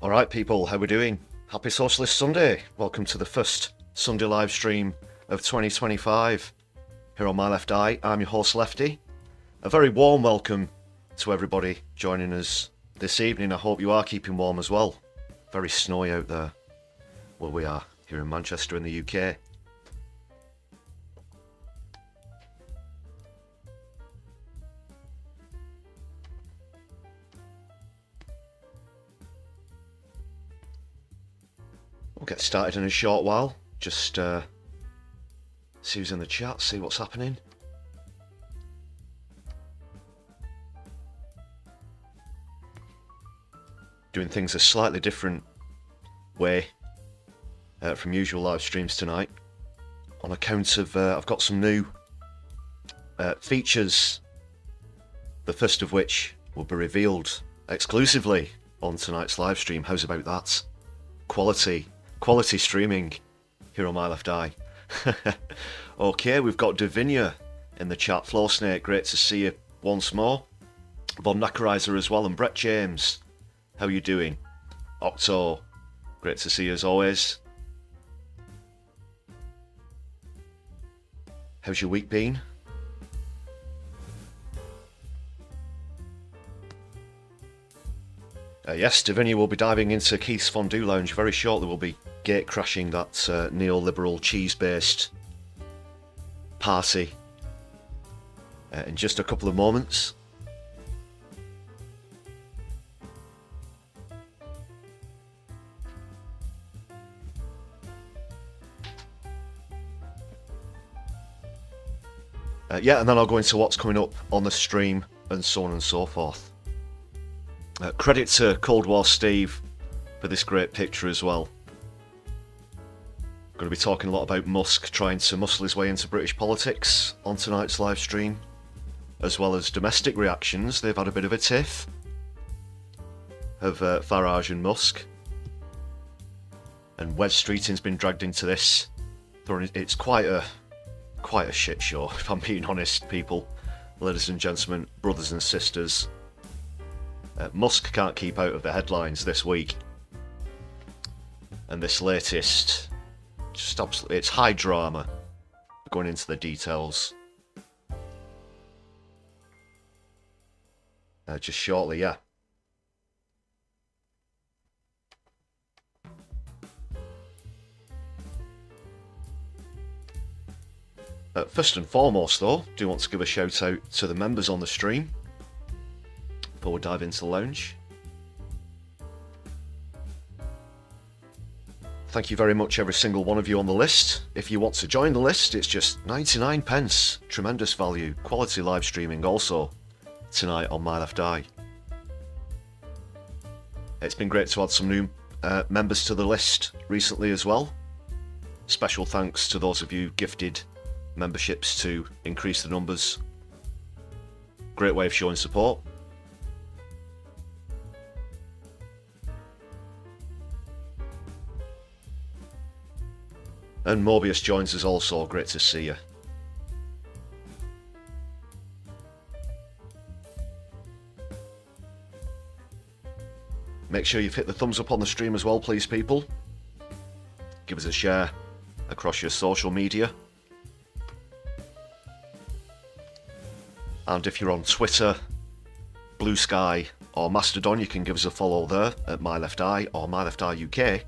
Alright people, how we doing? Happy Socialist Sunday. Welcome to the first Sunday live stream of 2025. Here on My Left Eye, I'm your host Lefty. A very warm welcome to everybody joining us this evening. I hope you are keeping warm as well. Very snowy out there where we are here in Manchester in the UK. We'll get started in a short while. Just see who's in the chat, see what's happening. Doing things a slightly different way from usual live streams tonight, on account of I've got some new features, the first of which will be revealed exclusively on tonight's live stream. How's about that? Quality streaming here on My Left Eye. Okay, we've got Davinia in the chat. Floor Snake, great to see you once more. Von Nakarizer as well, and Brett James, how you doing? Octo, great to see you as always. How's your week been? Yes, Davinia will be diving into Keith's Fondue Lounge very shortly. We'll be gate crashing that neoliberal cheese-based party in just a couple of moments. Yeah, and then I'll go into what's coming up on the stream and so on and so forth. Credit to Cold War Steve for this great picture as well. Going to be talking a lot about Musk trying to muscle his way into British politics on tonight's live stream, as well as domestic reactions. They've had a bit of a tiff of Farage and Musk, and Web Streeting's been dragged into this. It's quite a shit show, if I'm being honest, people, ladies and gentlemen, brothers and sisters. Musk can't keep out of the headlines this week, and this latest, just absolutely, it's high drama. Going into the details just shortly, yeah. First and foremost though, do want to give a shout out to the members on the stream before we dive into the lounge. Thank you very much, every single one of you on the list. If you want to join the list, it's just 99 pence. Tremendous value. Quality live streaming also tonight on My Left Eye. It's been great to add some new members to the list recently as well. Special thanks to those of you gifted memberships to increase the numbers. Great way of showing support. And Morbius joins us also, great to see you. Make sure you've hit the thumbs up on the stream as well, please, people. Give us a share across your social media. And if you're on Twitter, Blue Sky or Mastodon, you can give us a follow there at My Left Eye or My Left Eye UK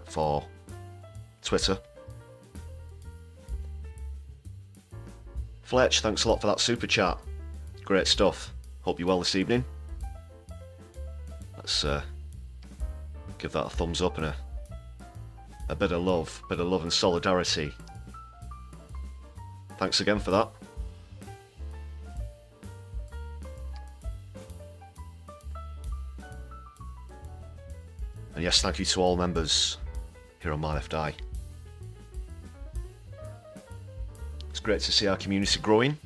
for Twitter. Fletch, thanks a lot for that super chat. Great stuff. Hope you're well this evening. Let's give that a thumbs up and a bit of love and solidarity. Thanks again for that. And yes, thank you to all members here on My Left Eye. It's great to see our community growing.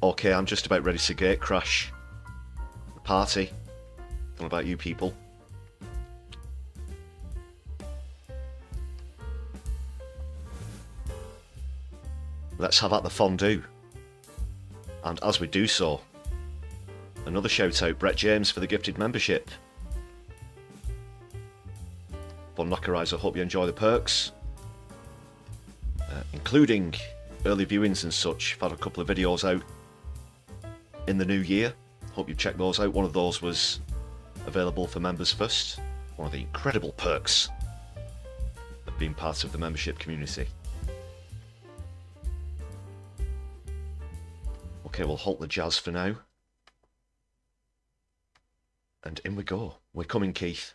Okay, I'm just about ready to gate crash the party. What about you people? let's have at the fondue. And as we do so, another shout out, Brett James, for the gifted membership. Fun Knockerize, I hope you enjoy the perks, including early viewings and such. I've had a couple of videos out in the new year. Hope you checked those out. One of those was available for members first. One of the incredible perks of being part of the membership community. Okay, we'll halt the jazz for now. And in we go. We're coming, Keith.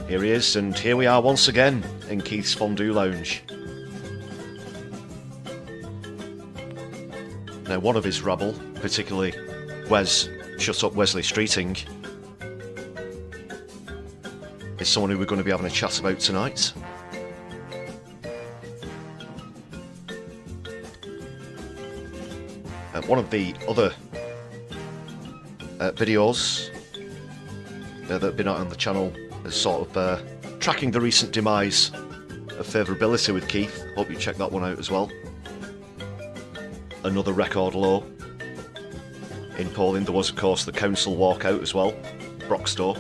Here he is, and here we are once again in Keith's Fondue Lounge. Now, one of his rabble, particularly Shut Up Wesley Streeting, is someone who we're going to be having a chat about tonight. One of the other videos that have been out on the channel is sort of tracking the recent demise of favourability with Keith. Hope you check that one out as well. Another record low in polling. There was, of course, the council walkout as well, Broxtowe.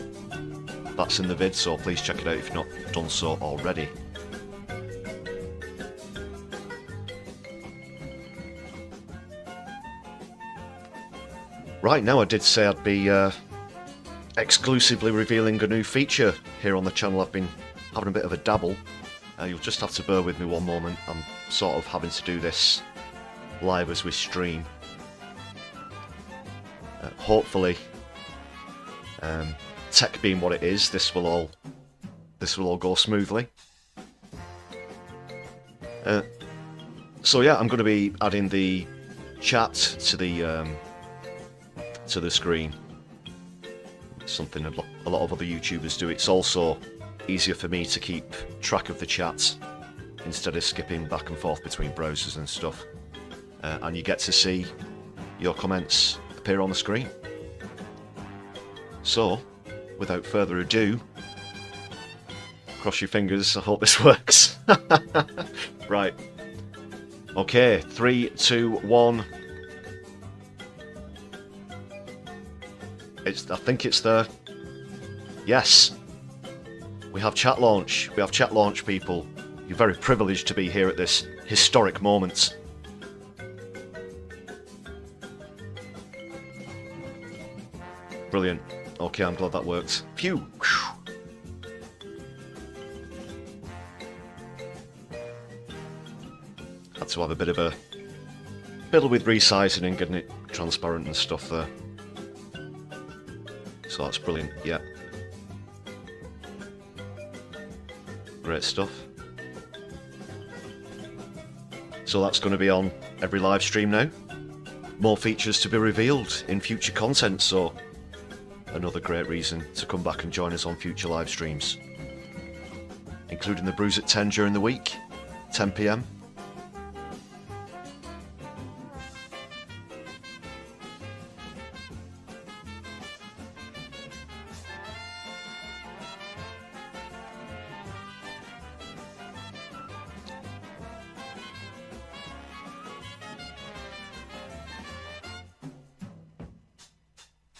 That's in the vid, so please check it out if you've not done so already. Right, now I did say I'd be exclusively revealing a new feature here on the channel. I've been having a bit of a dabble. You'll just have to bear with me one moment. I'm sort of having to do this live as we stream. Hopefully, tech being what it is, this will all go smoothly. So yeah, I'm going to be adding the chat to the screen. Something a lot of other YouTubers do. It's also easier for me to keep track of the chat instead of skipping back and forth between browsers and stuff. And you get to see your comments appear on the screen. So, without further ado, cross your fingers, I hope this works. Right. Okay, 3, 2, 1. I think it's there. Yes. We have chat launch. We have chat launch, people. You're very privileged to be here at this historic moment. Brilliant. Okay, I'm glad that worked. Phew. Had to have a bit of a fiddle with resizing and getting it transparent and stuff there. So that's brilliant, yeah. Great stuff. So that's going to be on every live stream now. More features to be revealed in future content, so another great reason to come back and join us on future live streams. Including the brews at 10 during the week, 10 PM.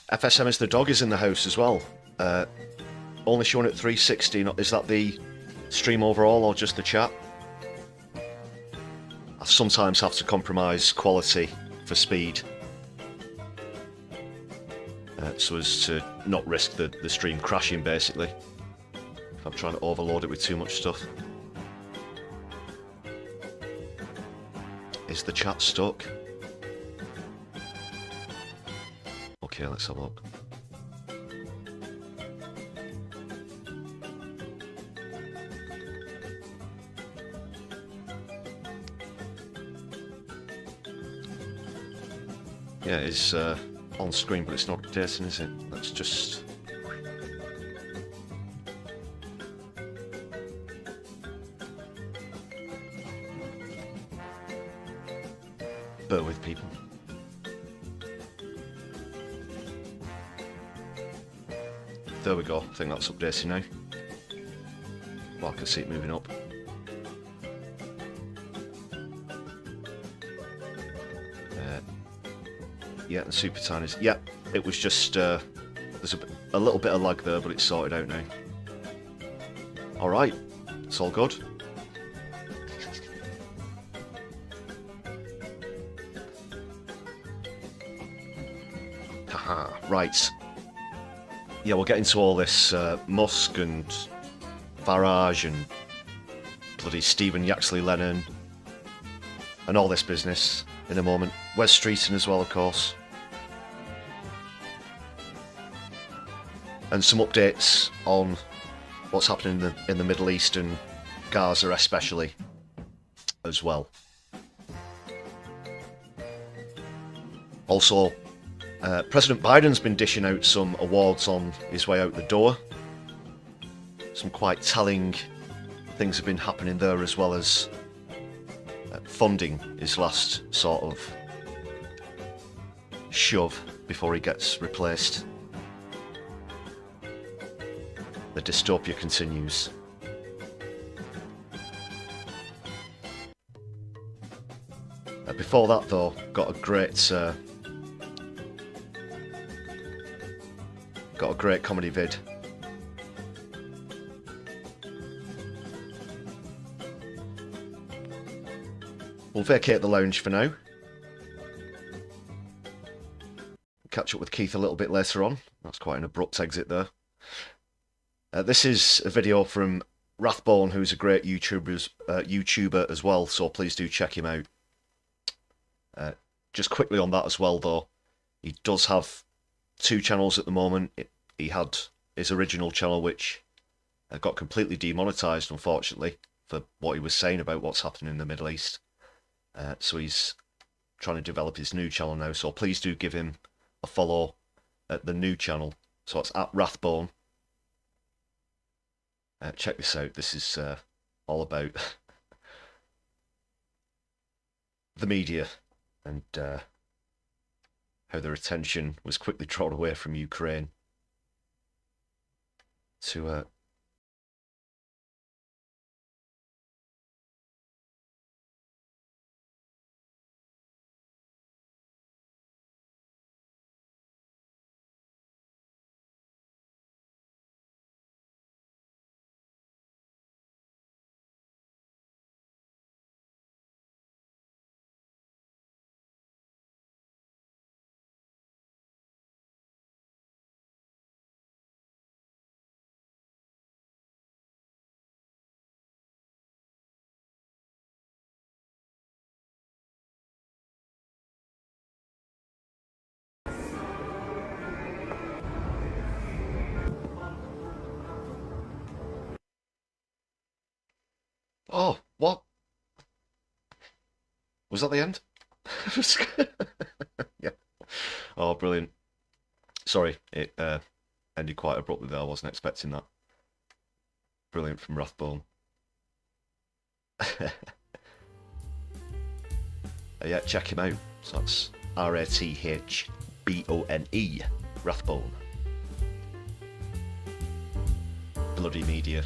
FSM is the dog is in the house as well. Only showing at 360. Is that the stream overall or just the chat? I sometimes have to compromise quality for speed, so as to not risk the stream crashing, basically, if I'm trying to overload it with too much stuff. Is the chat stuck? Okay, let's have a look. Yeah, it's on screen, but it's not updating, is it? Let's just... bear with people. there we go. I think that's updating now. Well, I can see it moving up. Yeah, the super tinies. Yeah, it was just there's a little bit of lag there, but it's sorted out now. All right, it's all good. Haha, right. Yeah, we'll get into all this Musk and Farage and bloody Stephen Yaxley Lennon and all this business in a moment. Wes Streeton as well, of course. And some updates on what's happening in the Middle East and Gaza especially as well. Also, President Biden's been dishing out some awards on his way out the door. Some quite telling things have been happening there, as well as funding his last sort of shove before he gets replaced. The dystopia continues. Before that though, got a great comedy vid. We'll vacate the lounge for now. Catch up with Keith a little bit later on. That's quite an abrupt exit there. This is a video from Rathbone, who's a great YouTuber as well, so please do check him out. Just quickly on that as well though, he does have 2 channels at the moment. He had his original channel, which got completely demonetized, unfortunately, for what he was saying about what's happening in the Middle East. So he's trying to develop his new channel now, so please do give him a follow at the new channel. So it's at Rathbone. Check this out. This is all about the media and how their attention was quickly drawn away from Ukraine to Oh, what? Was that the end? Yeah. Oh, brilliant. Sorry, it ended quite abruptly there. I wasn't expecting that. Brilliant from Rathbone. Yeah, check him out. So that's R-A-T-H-B-O-N-E, Rathbone. Bloody media.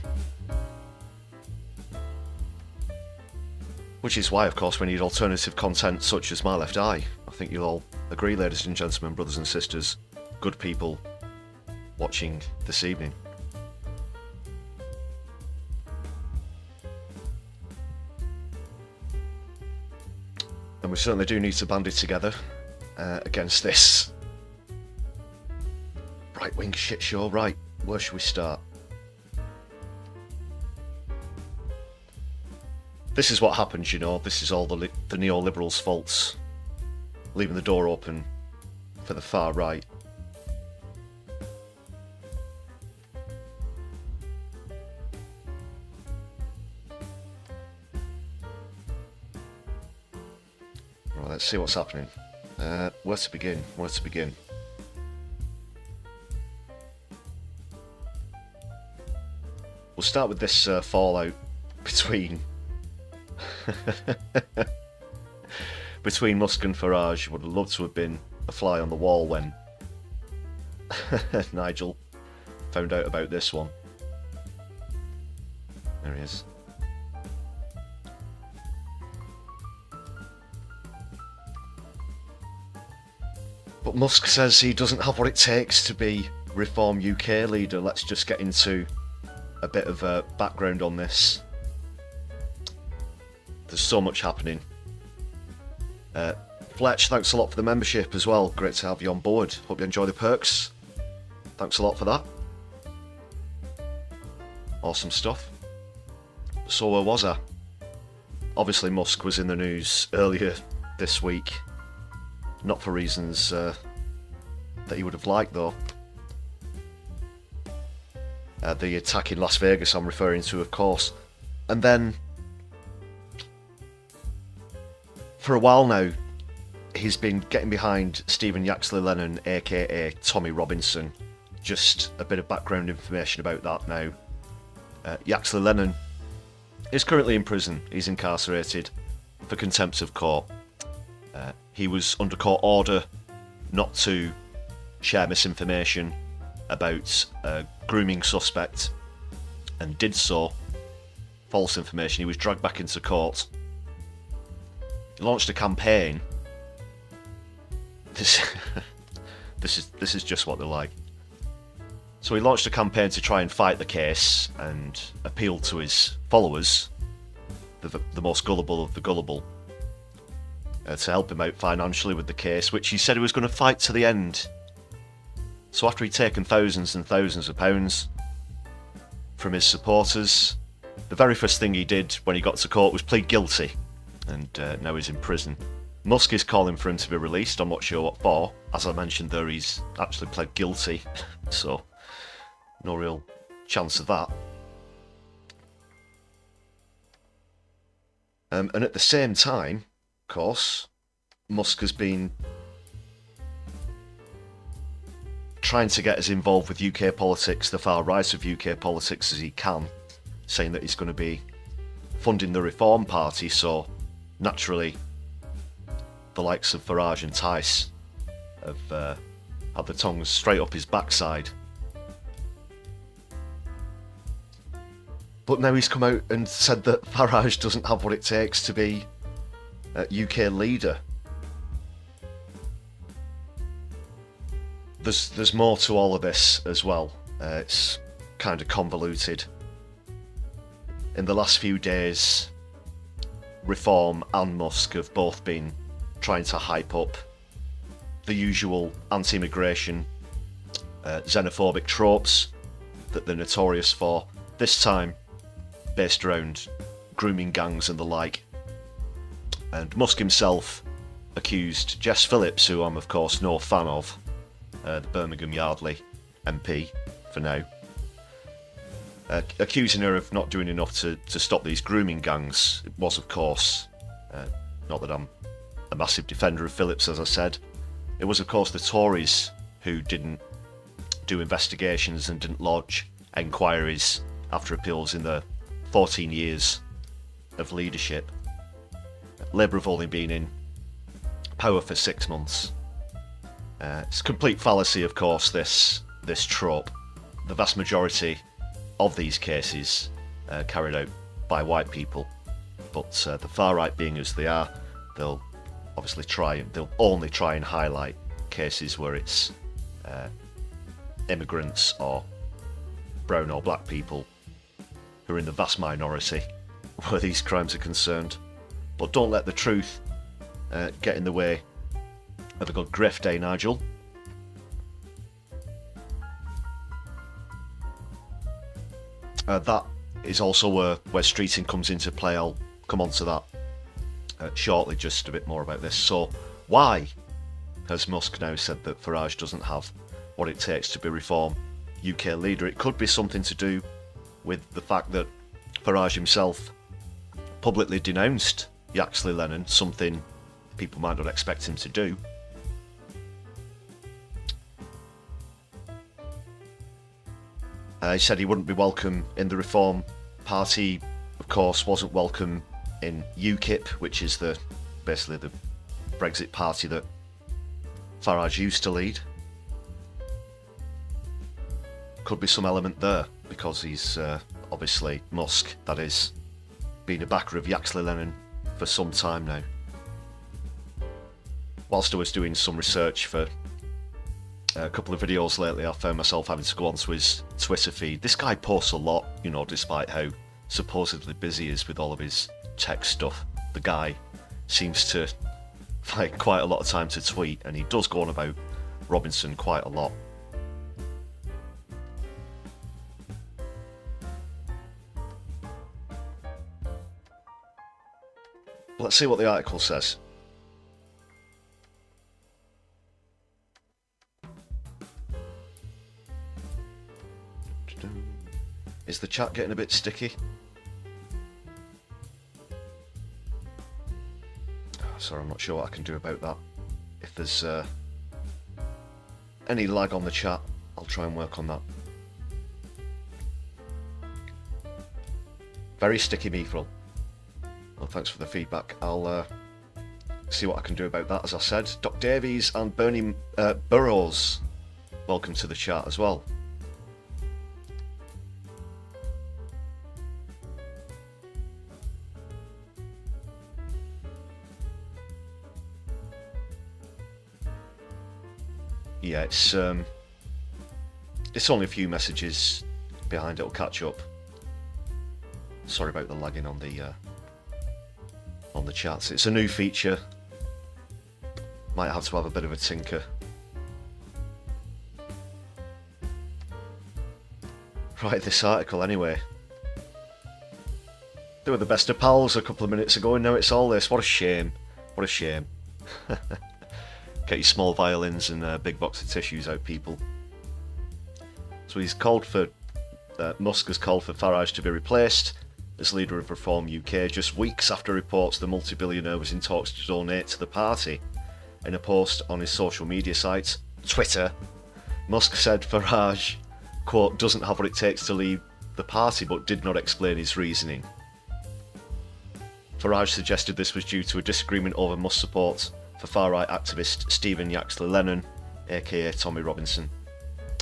Which is why, of course, we need alternative content such as My Left Eye. I think you'll all agree, ladies and gentlemen, brothers and sisters, good people watching this evening. And we certainly do need to band it together against this right-wing shit show. Right, where should we start? This is what happens, you know. This is all the neoliberals' faults, leaving the door open for the far right. Right, let's see what's happening. Where to begin? Where to begin? We'll start with this fallout between between Musk and Farage. Would have loved to have been a fly on the wall when Nigel found out about this one. There he is. But Musk says he doesn't have what it takes to be Reform UK leader. Let's just get into a bit of a background on this. There's so much happening. Fletch, thanks a lot for the membership as well. Great to have you on board. Hope you enjoy the perks. Thanks a lot for that. Awesome stuff. So where was I? Obviously Musk was in the news earlier this week. Not for reasons that he would have liked though. The attack in Las Vegas I'm referring to, of course. And then for a while now he's been getting behind Stephen Yaxley-Lennon, aka Tommy Robinson. Just a bit of background information about that now. Yaxley-Lennon is currently in prison. He's incarcerated for contempt of court. He was under court order not to share misinformation about a grooming suspect and did so. False information. He was dragged back into court. He launched a campaign. This is just what they're like. So he launched a campaign to try and fight the case and appeal to his followers, the most gullible of the gullible, to help him out financially with the case, which he said he was going to fight to the end. So after he'd taken thousands and thousands of pounds from his supporters, the very first thing he did when he got to court was plead guilty, and now he's in prison. Musk is calling for him to be released. I'm not sure what for. As I mentioned there, he's actually pled guilty, so no real chance of that. And at the same time, of course, Musk has been trying to get as involved with UK politics, the far right of UK politics, as he can, saying that he's going to be funding the Reform Party, so naturally the likes of Farage and Tice have had the tongues straight up his backside. But now he's come out and said that Farage doesn't have what it takes to be UK leader. There's more to all of this as well. It's kind of convoluted. In the last few days, Reform and Musk have both been trying to hype up the usual anti-immigration, xenophobic tropes that they're notorious for, this time based around grooming gangs and the like. And Musk himself accused Jess Phillips, who I'm of course no fan of, the Birmingham Yardley MP for now, accusing her of not doing enough to stop these grooming gangs. It was, of course, not that I'm a massive defender of Phillips, as I said, it was of course the Tories who didn't do investigations and didn't lodge enquiries after appeals in the 14 years of leadership. Labour have only been in power for 6 months. It's a complete fallacy, of course, this trope. The vast majority of these cases carried out by white people, but the far right, being as they are, they'll obviously they'll only try and highlight cases where it's immigrants or brown or black people who are in the vast minority where these crimes are concerned. But don't let the truth get in the way of a good grift, eh, Nigel? That is also where streeting comes into play. I'll come on to that shortly, just a bit more about this. So, why has Musk now said that Farage doesn't have what it takes to be Reform UK leader? It could be something to do with the fact that Farage himself publicly denounced Yaxley-Lennon, something people might not expect him to do. He said he wouldn't be welcome in the Reform Party, of course, wasn't welcome in UKIP, which is basically the Brexit party that Farage used to lead. could be some element there, because he's obviously Musk, that is, been a backer of Yaxley Lennon for some time now. Whilst I was doing some research for a couple of videos lately, I found myself having to go onto his Twitter feed. This guy posts a lot, you know, despite how supposedly busy he is with all of his tech stuff. The guy seems to find quite a lot of time to tweet, and he does go on about Robinson quite a lot. Let's see what the article says. Is the chat getting a bit sticky? Sorry, I'm not sure what I can do about that. If there's any lag on the chat, I'll try and work on that. Very sticky, Mithril. Well, thanks for the feedback. I'll see what I can do about that, as I said. Doc Davies and Bernie Burrows, welcome to the chat as well. Yeah, it's only a few messages behind. It'll catch up. Sorry about the lagging on the chats. It's a new feature. Might have to have a bit of a tinker. Right, this article anyway. They were the best of pals a couple of minutes ago, and now it's all this. What a shame. What a shame. Get your small violins and a big box of tissues out, people. So he's called for, Musk has called for Farage to be replaced as leader of Reform UK just weeks after reports the multi-billionaire was in talks to donate to the party. In a post on his social media site, Twitter, Musk said Farage, quote, doesn't have what it takes to lead the party, but did not explain his reasoning. Farage suggested this was due to a disagreement over Musk's support for far-right activist Stephen Yaxley Lennon, aka Tommy Robinson.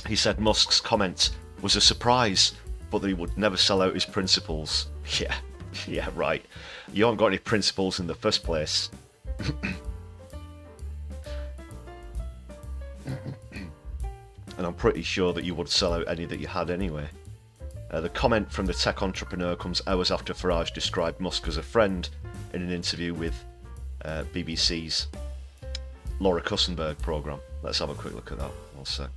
He said Musk's comment was a surprise, but that he would never sell out his principles. Yeah, right. You haven't got any principles in the first place. And I'm pretty sure that you would sell out any that you had anyway. The comment from the tech entrepreneur comes hours after Farage described Musk as a friend in an interview with BBC's Laura Kussenberg programme. Let's have a quick look at that. One sec.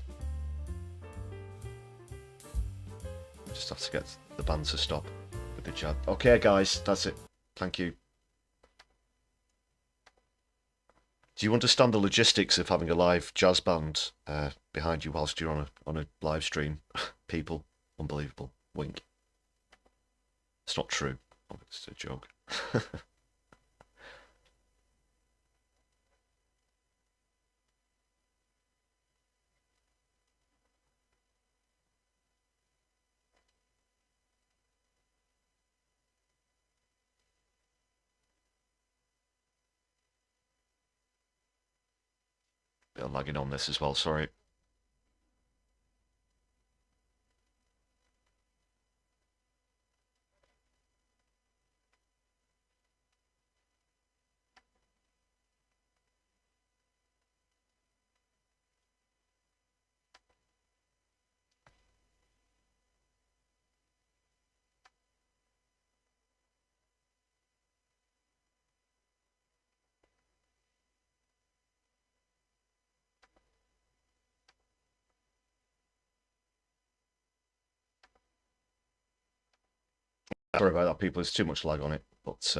Just have to get the band to stop with the chat. Okay, guys, that's it. Thank you. Do you understand the logistics of having a live jazz band behind you whilst you're on a live stream? People, unbelievable. Wink. It's not true. Oh, it's a joke. Bit of lagging on this as well, sorry. Sorry about that, people. There's too much lag on it. But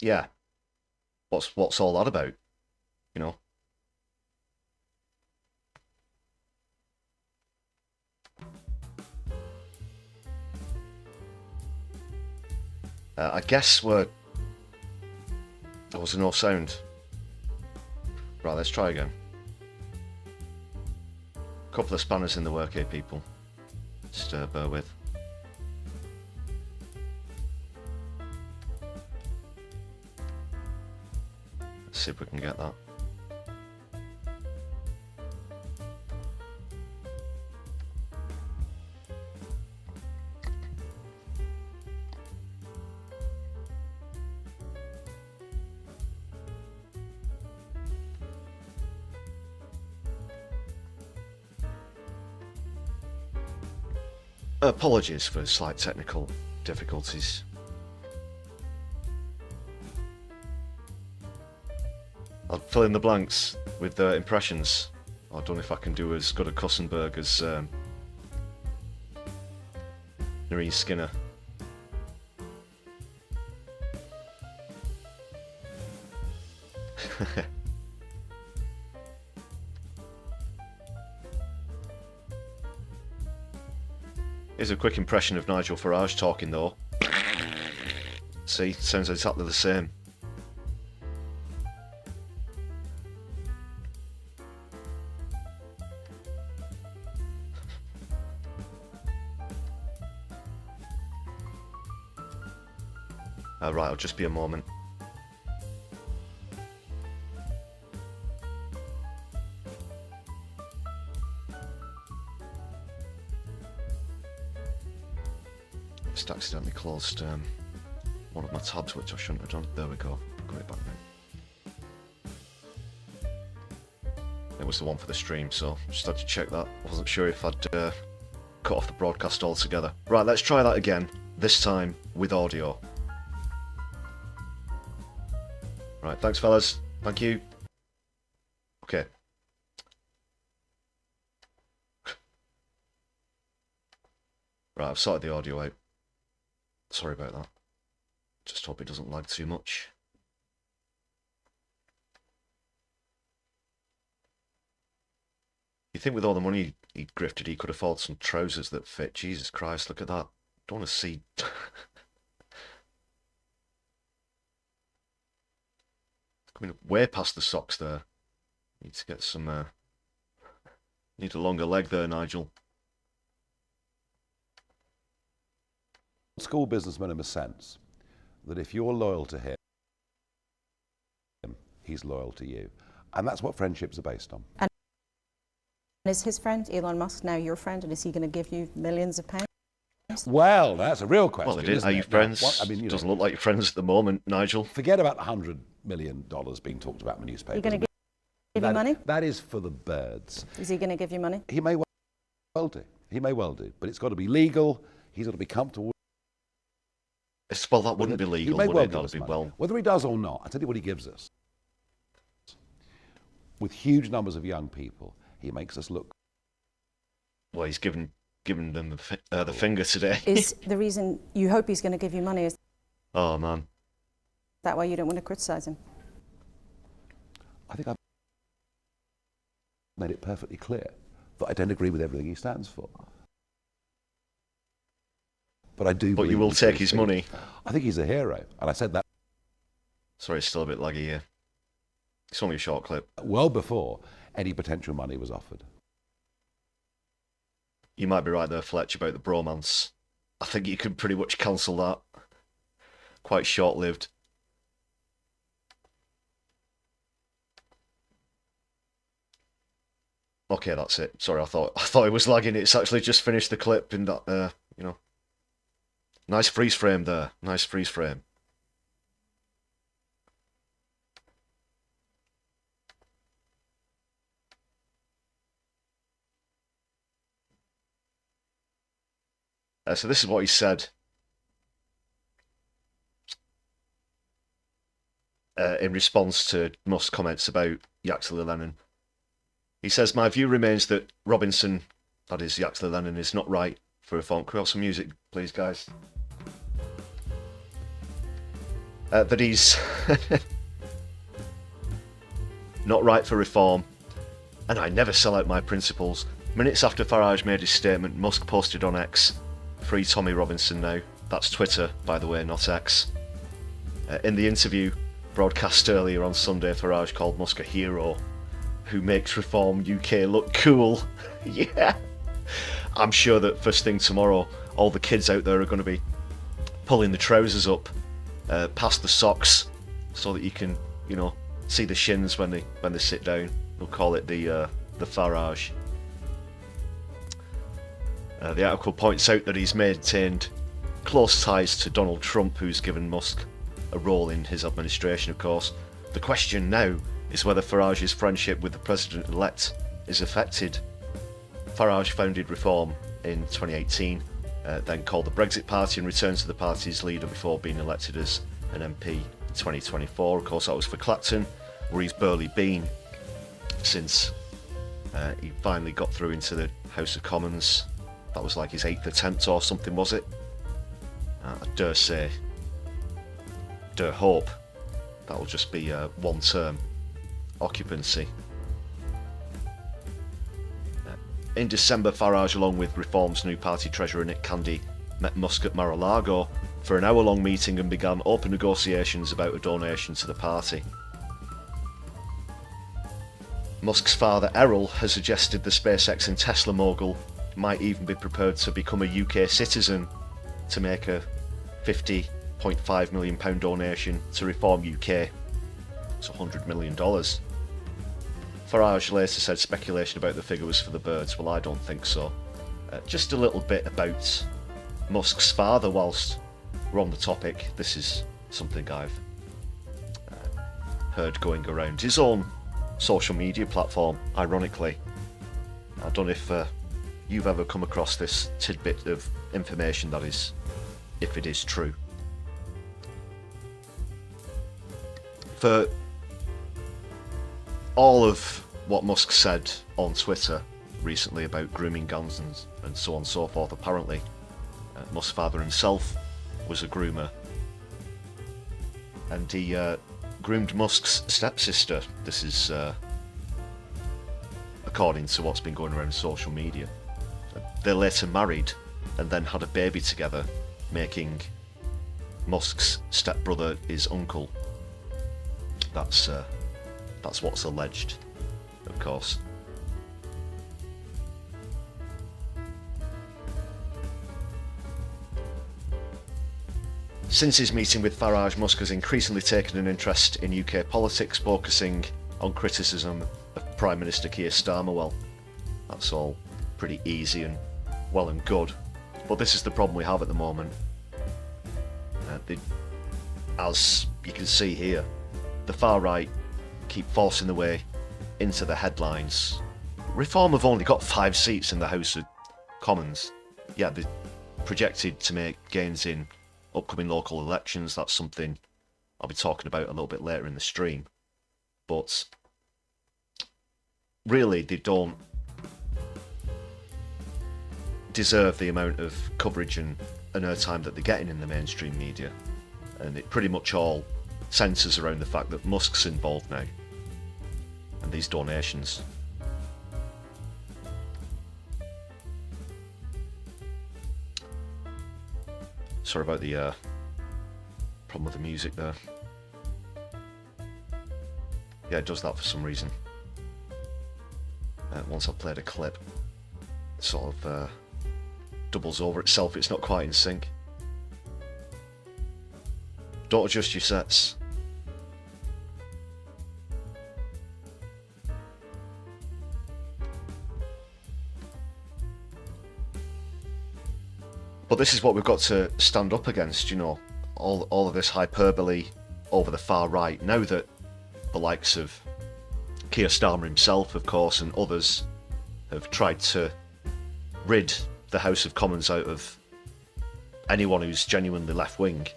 yeah, what's all that about? You know. I guess there was no sound. Right, let's try again. Couple of spanners in the work here, people. Just bear with. Let's see if we can get that. Apologies for slight technical difficulties. I'll fill in the blanks with impressions. I don't know if I can do as good a Kussenberg as Nerine Skinner. Here's a quick impression of Nigel Farage talking though. See, sounds exactly the same. Right, I'll just be a moment. Just accidentally closed one of my tabs, which I shouldn't have done. There we go. Got it back now. It was the one for the stream, so just had to check that. I wasn't sure if I'd cut off the broadcast altogether. Right, let's try that again. This time with audio. Right, thanks fellas. Thank you. Okay. Right, I've sorted the audio out. Sorry about that. Just hope it doesn't lag too much. You think with all the money he grifted, he could afford some trousers that fit? Jesus Christ, look at that. Don't want to see... Coming way past the socks there. Need to get some... Need a longer leg there, Nigel. School businessman in a sense that if you're loyal to him, he's loyal to you. And that's what friendships are based on. And is his friend, Elon Musk, now your friend? And is he going to give you millions of pounds? Well, that's a real question. Well, it is. Are you friends? Now, I mean, doesn't look like you're friends at the moment, Nigel. Forget about the $100 million being talked about in the newspapers. Are you going to give you money? That is for the birds. Is he going to give you money? He may well do. He may well do. But it's got to be legal. He's got to be comfortable. Well, that wouldn't be legal, would it? That'd be well... Whether he does or not, I'll tell you what he gives us. With huge numbers of young people, he makes us look... Well, he's given them the finger today. Is the reason you hope he's going to give you money is Oh, man. that why you don't want to criticise him? I think I've made it perfectly clear that I don't agree with everything he stands for. But I do. But you will take his money. I think he's a hero, and I said that. Sorry, it's still a bit laggy here. It's only a short clip. Well before any potential money was offered. You might be right there, Fletch, about the bromance. I think you could pretty much cancel that. Quite short-lived. Okay, that's it. Sorry, I thought it was lagging. It's actually just finished the clip in that, you know. Nice freeze frame there. Nice freeze frame. So this is what he said in response to Musk's comments about Yaxley Lennon. He says, "My view remains that Robinson, that is Yaxley Lennon, is not right for reform." Can we have some music, please, guys? That he's not right for reform, and I never sell out my principles. Minutes after Farage made his statement, Musk posted on X, "Free Tommy Robinson now." That's Twitter, by the way, not X. In the interview broadcast earlier on Sunday, Farage called Musk a hero who makes Reform UK look cool. Yeah. I'm sure that first thing tomorrow, all the kids out there are going to be pulling the trousers up past the socks so that you can, you know, see the shins when they sit down. We'll call it the Farage. The article points out that he's maintained close ties to Donald Trump, who's given Musk a role in his administration, of course. The question now is whether Farage's friendship with the president-elect is affected. Farage founded Reform in 2018 then called the Brexit Party and returned to the party's leader before being elected as an MP in 2024. Of course, that was for Clacton, where he's barely been since he finally got through into the House of Commons. That was like his 8th attempt or something, was it? I dare hope that will just be a one-term occupancy. In December, Farage, along with Reform's new party treasurer Nick Candy, met Musk at Mar-a-Lago for an hour-long meeting and began open negotiations about a donation to the party. Musk's father, Errol, has suggested the SpaceX and Tesla mogul might even be prepared to become a UK citizen to make a £50.5 million donation to Reform UK. It's $100 million. Farage later said speculation about the figure was for the birds. Well, I don't think so. Just a little bit about Musk's father whilst we're on the topic. This is something I've heard going around his own social media platform, ironically. I don't know if you've ever come across this tidbit of information, that is, if it is true. For all of what Musk said on Twitter recently about grooming guns and so on and so forth, apparently Musk's father himself was a groomer, and he groomed Musk's stepsister. This is according to what's been going around social media. They later married and then had a baby together, making Musk's stepbrother his uncle. That's what's alleged, of course. Since his meeting with Farage, Musk has increasingly taken an interest in UK politics, focusing on criticism of Prime Minister Keir Starmer. Well, that's all pretty easy and well and good, but this is the problem we have at the moment. As you can see here, the far right keep forcing their way into the headlines. Reform have only got 5 seats in the House of Commons. Yeah, they're projected to make gains in upcoming local elections. That's something I'll be talking about a little bit later in the stream. But really, they don't deserve the amount of coverage and airtime that they're getting in the mainstream media. And it pretty much all centres around the fact that Musk's involved now and these donations. Sorry about the problem with the music there. Yeah, it does that for some reason. Once I've played a clip, it sort of doubles over itself. It's not quite in sync. Don't adjust your sets. But this is what we've got to stand up against, you know, all of this hyperbole over the far right. Now that the likes of Keir Starmer himself, of course, and others have tried to rid the House of Commons out of anyone who's genuinely left-wing,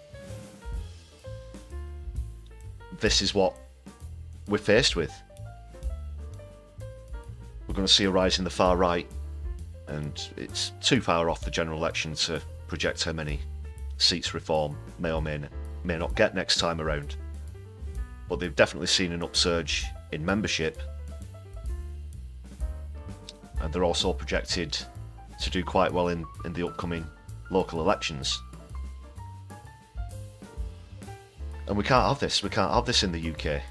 this is what we're faced with. We're going to see a rise in the far right, and it's too far off the general election to project how many seats Reform may or may not get next time around. But they've definitely seen an upsurge in membership, and they're also projected to do quite well in the upcoming local elections. And we can't have this. We can't have this in the UK.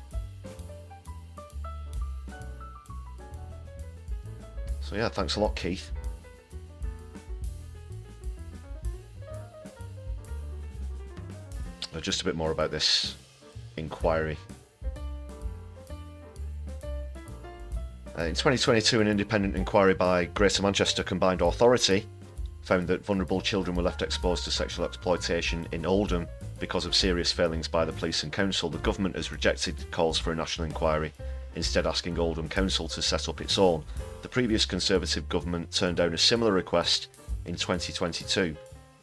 So yeah, thanks a lot, Keith. Just a bit more about this inquiry. In 2022, an independent inquiry by Greater Manchester Combined Authority found that vulnerable children were left exposed to sexual exploitation in Oldham because of serious failings by the police and council. The government has rejected calls for a national inquiry, instead asking Oldham Council to set up its own. The previous Conservative government turned down a similar request in 2022.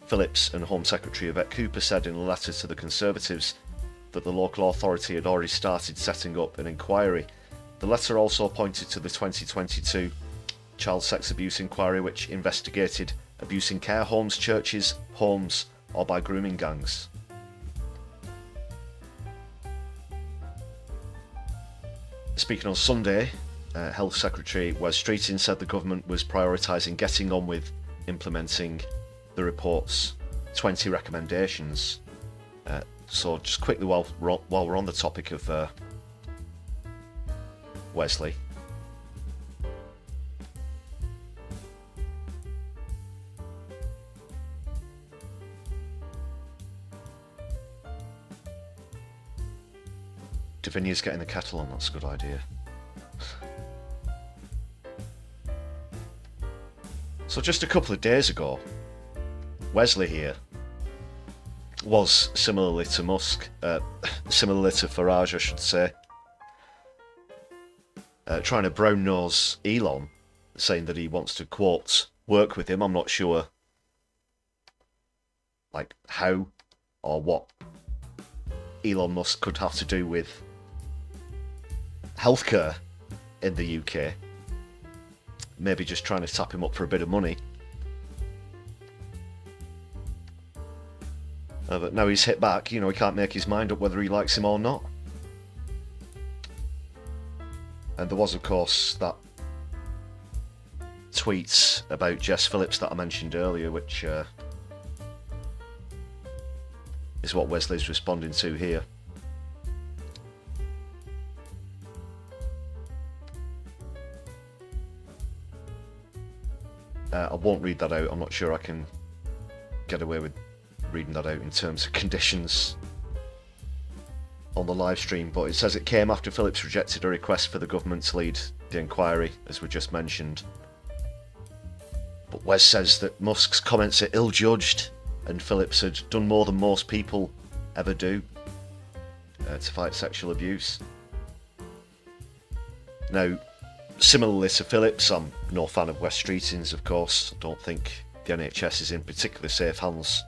Phillips and Home Secretary Yvette Cooper said in a letter to the Conservatives that the local authority had already started setting up an inquiry. The letter also pointed to the 2022 child sex abuse inquiry, which investigated abuse in care homes, churches, homes, or by grooming gangs. Speaking on Sunday, Health Secretary Wes Streeting said the government was prioritising getting on with implementing the report's 20 recommendations. So just quickly, while we're on the topic of Wesley, Davinia's getting the kettle on, that's a good idea. So just a couple of days ago, Wesley here was, similarly to Musk, similarly to Farage I should say, trying to brown nose Elon, saying that he wants to, quote, work with him. I'm not sure like how or what Elon Musk could have to do with healthcare in the UK. Maybe just trying to tap him up for a bit of money. But now he's hit back, you know, he can't make his mind up whether he likes him or not. And there was, of course, that tweet about Jess Phillips that I mentioned earlier, which is what Wesley's responding to here. I won't read that out. I'm not sure I can get away with reading that out in terms of conditions on the live stream, but it says it came after Phillips rejected a request for the government to lead the inquiry, as we just mentioned. But Wes says that Musk's comments are ill-judged, and Phillips had done more than most people ever do to fight sexual abuse. Now, similarly to Phillips, I'm no fan of Wes Streeting's, of course. I don't think the NHS is in particularly safe hands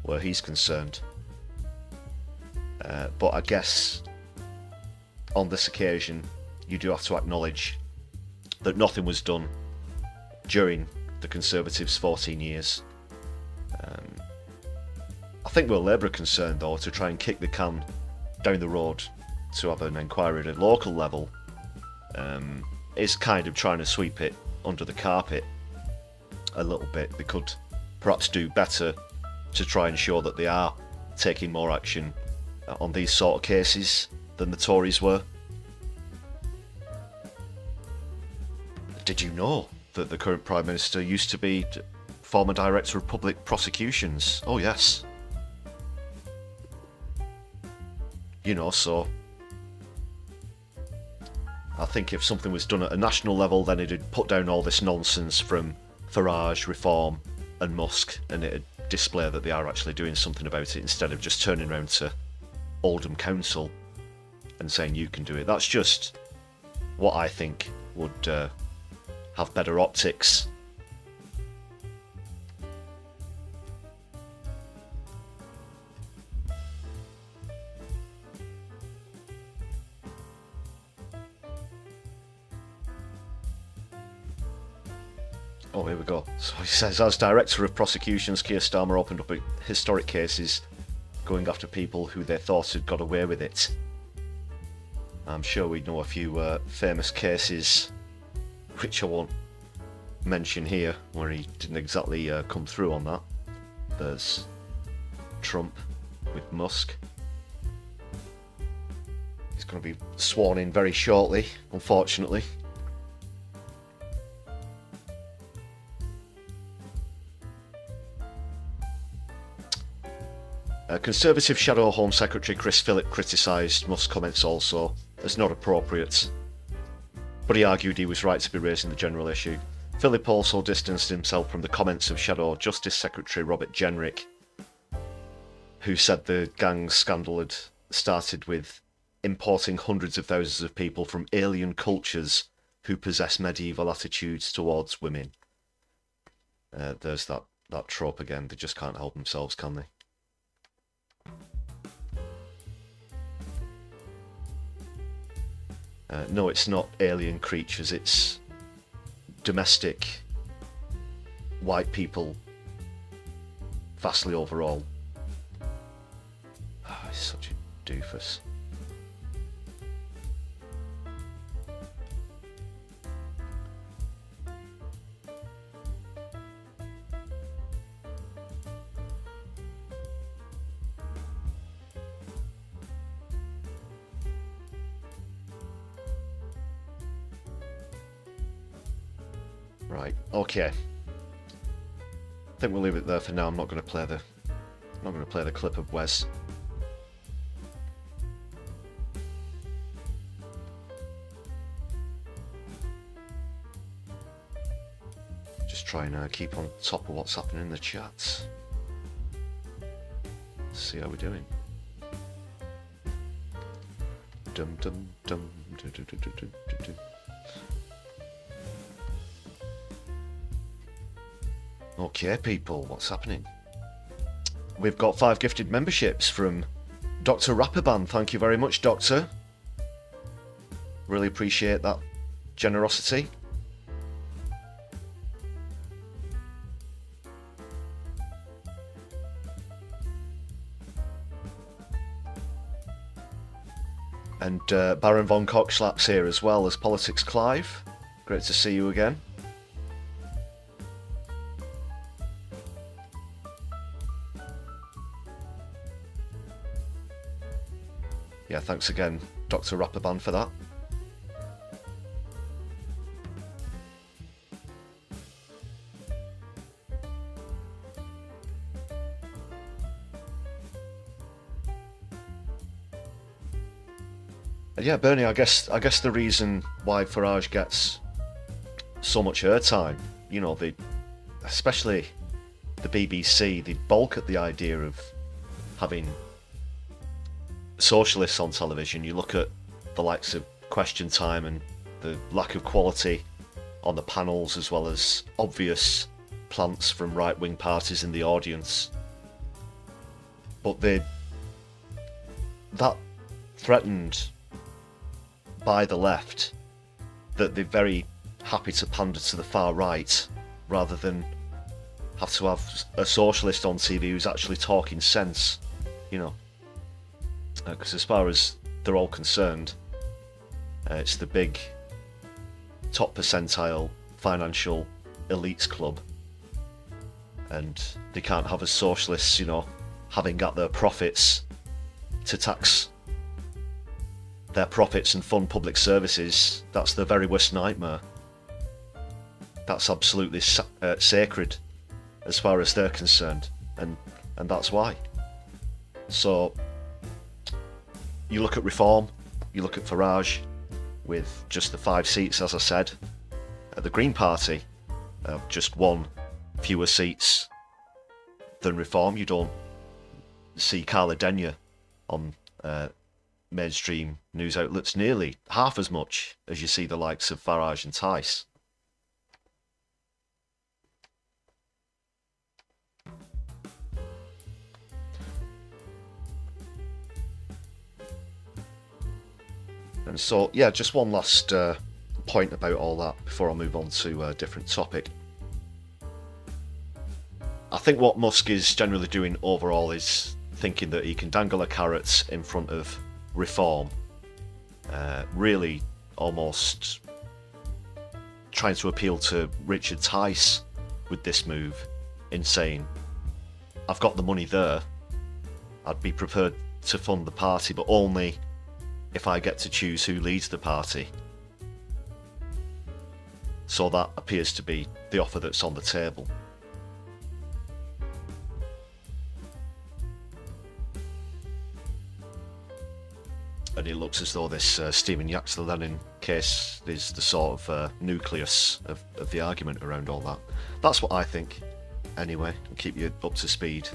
where he's concerned. But I guess on this occasion, you do have to acknowledge that nothing was done during the Conservatives' 14 years. I think where Labour are concerned, though, to try and kick the can down the road to have an inquiry at a local level, is kind of trying to sweep it under the carpet a little bit. They could perhaps do better to try and ensure that they are taking more action on these sort of cases than the Tories were. Did you know that the current Prime Minister used to be former Director of Public Prosecutions? Oh yes. You know, so I think if something was done at a national level, then it'd put down all this nonsense from Farage, Reform and Musk, and it'd display that they are actually doing something about it, instead of just turning around to Oldham Council and saying you can do it. That's just what I think would have better optics. Oh, here we go. So he says, as Director of Prosecutions, Keir Starmer opened up historic cases going after people who they thought had got away with it. I'm sure we know a few famous cases, which I won't mention here, where he didn't exactly come through on that. There's Trump with Musk. He's going to be sworn in very shortly, unfortunately. Conservative Shadow Home Secretary Chris Philip criticised Musk's comments also as not appropriate, but he argued he was right to be raising the general issue. Philip also distanced himself from the comments of Shadow Justice Secretary Robert Jenrick, who said the gang scandal had started with importing hundreds of thousands of people from alien cultures who possess medieval attitudes towards women. There's that that trope again. They just can't help themselves, can they? No, it's not alien creatures, it's domestic white people, vastly overall. Oh, he's such a doofus. Right, okay. I think we'll leave it there for now. I'm not going to play the clip of Wes. Just try and keep on top of what's happening in the chats. See how we're doing. Dum dum dum dum dum dum dum dum. Okay, people, what's happening? We've got 5 gifted memberships from Dr. Rapperban. Thank you very much, Doctor. Really appreciate that generosity. And Baron von Cockschlaps here as well as Politics Clive. Great to see you again. Yeah, thanks again, Dr. Rapperban, for that. Yeah, Bernie, I guess the reason why Farage gets so much airtime, you know, especially the BBC, they balk at the idea of having socialists on television. You look at the likes of Question Time and the lack of quality on the panels, as well as obvious plants from right-wing parties in the audience. But that threatened by the left, that they're very happy to pander to the far right rather than have to have a socialist on TV who's actually talking sense, you know. Because as far as they're all concerned, it's the big top percentile financial elites club, and they can't have as socialists, you know, having got their profits to tax their profits and fund public services. That's their very worst nightmare. That's absolutely sacred as far as they're concerned, and that's why. So you look at Reform, you look at Farage with just the 5 seats, as I said. The Green Party just 1 fewer seats than Reform. You don't see Carla Denyer on mainstream news outlets nearly half as much as you see the likes of Farage and Tice. And so, yeah, just one last point about all that before I move on to a different topic. I think what Musk is generally doing overall is thinking that he can dangle a carrot in front of Reform, really almost trying to appeal to Richard Tice with this move, in saying, I've got the money there, I'd be prepared to fund the party, but only if I get to choose who leads the party. So that appears to be the offer that's on the table. And it looks as though this Stephen Yaxley-Lenin case is the sort of nucleus of the argument around all that. That's what I think, anyway, and keep you up to speed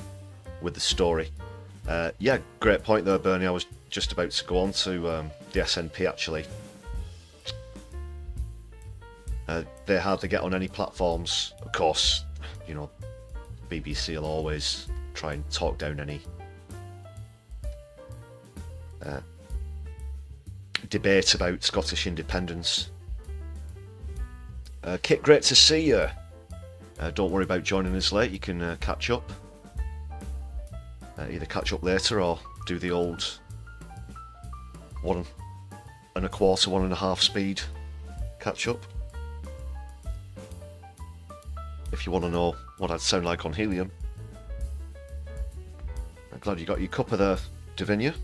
with the story. Yeah, great point there, Bernie. I was just about to go on to the SNP, actually. They hardly get on any platforms. Of course, you know, BBC will always try and talk down any debate about Scottish independence. Kit, great to see you. Don't worry about joining us late, you can catch up. Either catch up later or do the old 1 1/4, 1.5 speed catch up. If you want to know what I'd sound like on helium. I'm glad you got your cuppa there, Davinia.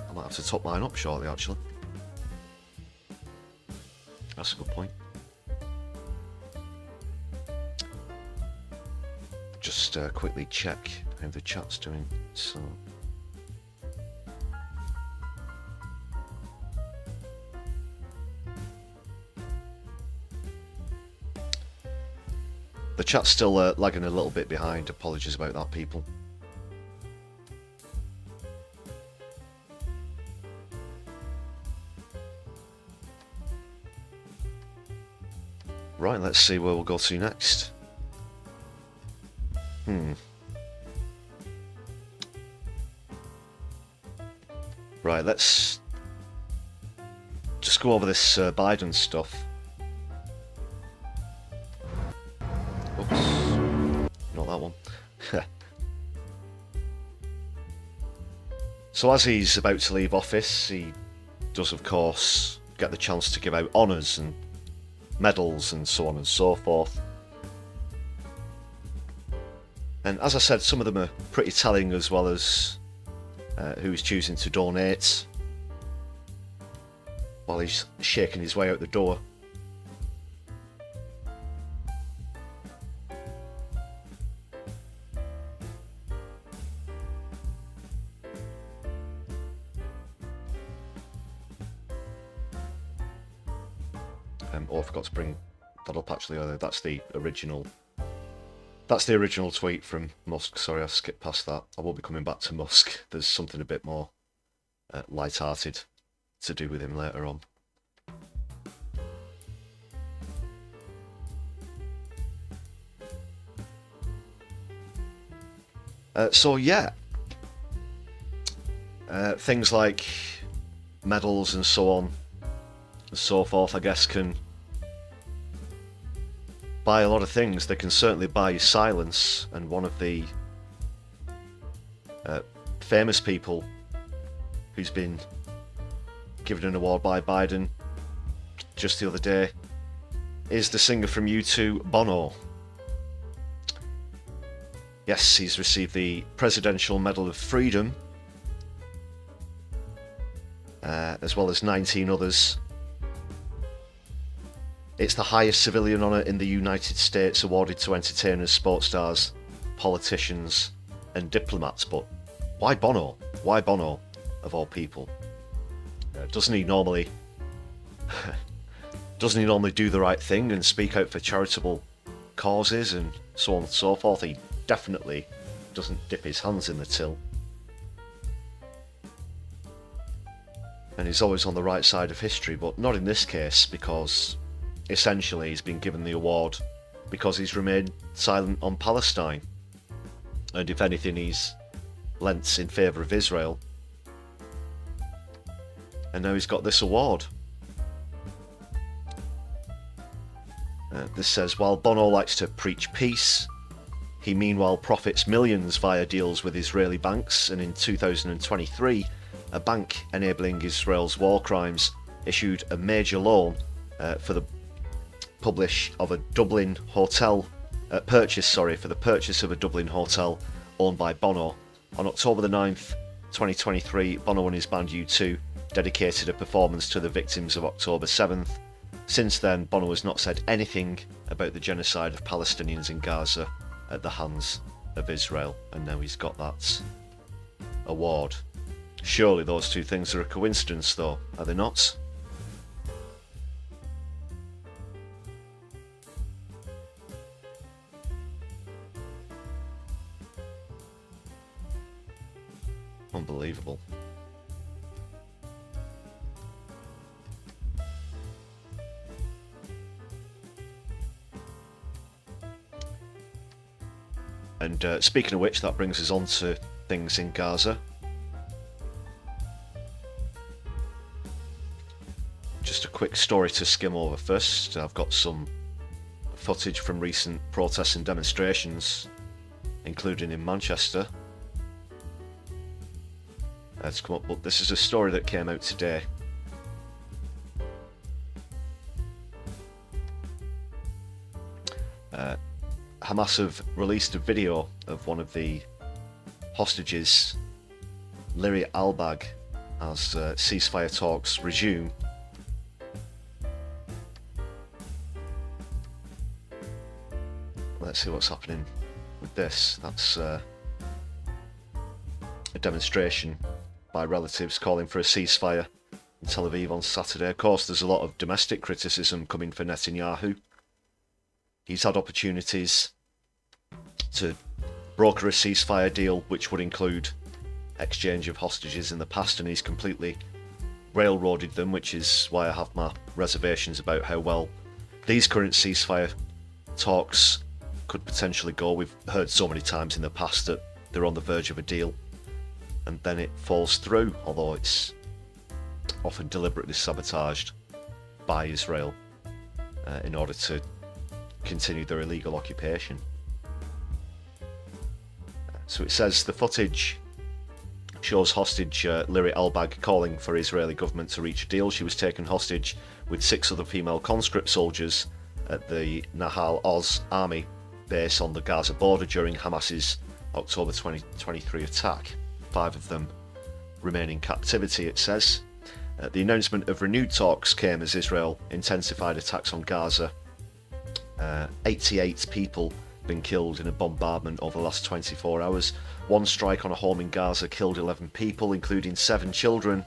I might have to top mine up shortly, actually. That's a good point. Just quickly check how the chat's doing. So, the chat's still lagging a little bit behind. Apologies about that, people. Right, let's see where we'll go to next. Right, let's just go over this Biden stuff. Oops, not that one. So as he's about to leave office, he does of course get the chance to give out honours and medals and so on and so forth. And as I said, some of them are pretty telling, as well as who he's choosing to donate while he's shaking his way out the door. Oh, I forgot to bring that up actually earlier. That's the original tweet from Musk. Sorry, I skipped past that. I will be coming back to Musk. There's something a bit more light-hearted to do with him later on. So yeah, things like medals and so on and so forth, I guess, can buy a lot of things. They can certainly buy silence, and one of the famous people who's been given an award by Biden just the other day is the singer from U2, Bono. Yes, he's received the Presidential Medal of Freedom, as well as 19 others. It's the highest civilian honour in the United States, awarded to entertainers, sports stars, politicians and diplomats. But why Bono? Why Bono, of all people? Doesn't he normally do the right thing and speak out for charitable causes and so on and so forth? He definitely doesn't dip his hands in the till. And he's always on the right side of history, but not in this case, because essentially he's been given the award because he's remained silent on Palestine. And if anything, he's lent in favour of Israel. And now he's got this award. This says, while Bono likes to preach peace, he meanwhile profits millions via deals with Israeli banks, and in 2023, a bank enabling Israel's war crimes issued a major loan for the purchase of a Dublin hotel owned by Bono. On October the 9th, 2023, Bono and his band U2 dedicated a performance to the victims of October 7th. Since then, Bono has not said anything about the genocide of Palestinians in Gaza at the hands of Israel, and now he's got that award. Surely those two things are a coincidence, though, are they not? Unbelievable. And speaking of which, that brings us on to things in Gaza. Just a quick story to skim over first. I've got some footage from recent protests and demonstrations, including in Manchester. Let's come up, but this is a story that came out today. Hamas have released a video of one of the hostages, Liri Albag, as ceasefire talks resume. Let's see what's happening with this. That's a demonstration by relatives calling for a ceasefire in Tel Aviv on Saturday. Of course, there's a lot of domestic criticism coming for Netanyahu. He's had opportunities to broker a ceasefire deal which would include exchange of hostages in the past, and he's completely railroaded them, which is why I have my reservations about how well these current ceasefire talks could potentially go. We've heard so many times in the past that they're on the verge of a deal and then it falls through, although it's often deliberately sabotaged by Israel in order to continue their illegal occupation. So it says the footage shows hostage Liri Albag calling for Israeli government to reach a deal. She was taken hostage with 6 other female conscript soldiers at the Nahal Oz army base on the Gaza border during Hamas's October 2023 attack. 5 of them remain in captivity, it says. The announcement of renewed talks came as Israel intensified attacks on Gaza. 88 people been killed in a bombardment over the last 24 hours. One strike on a home in Gaza killed 11 people, including 7 children,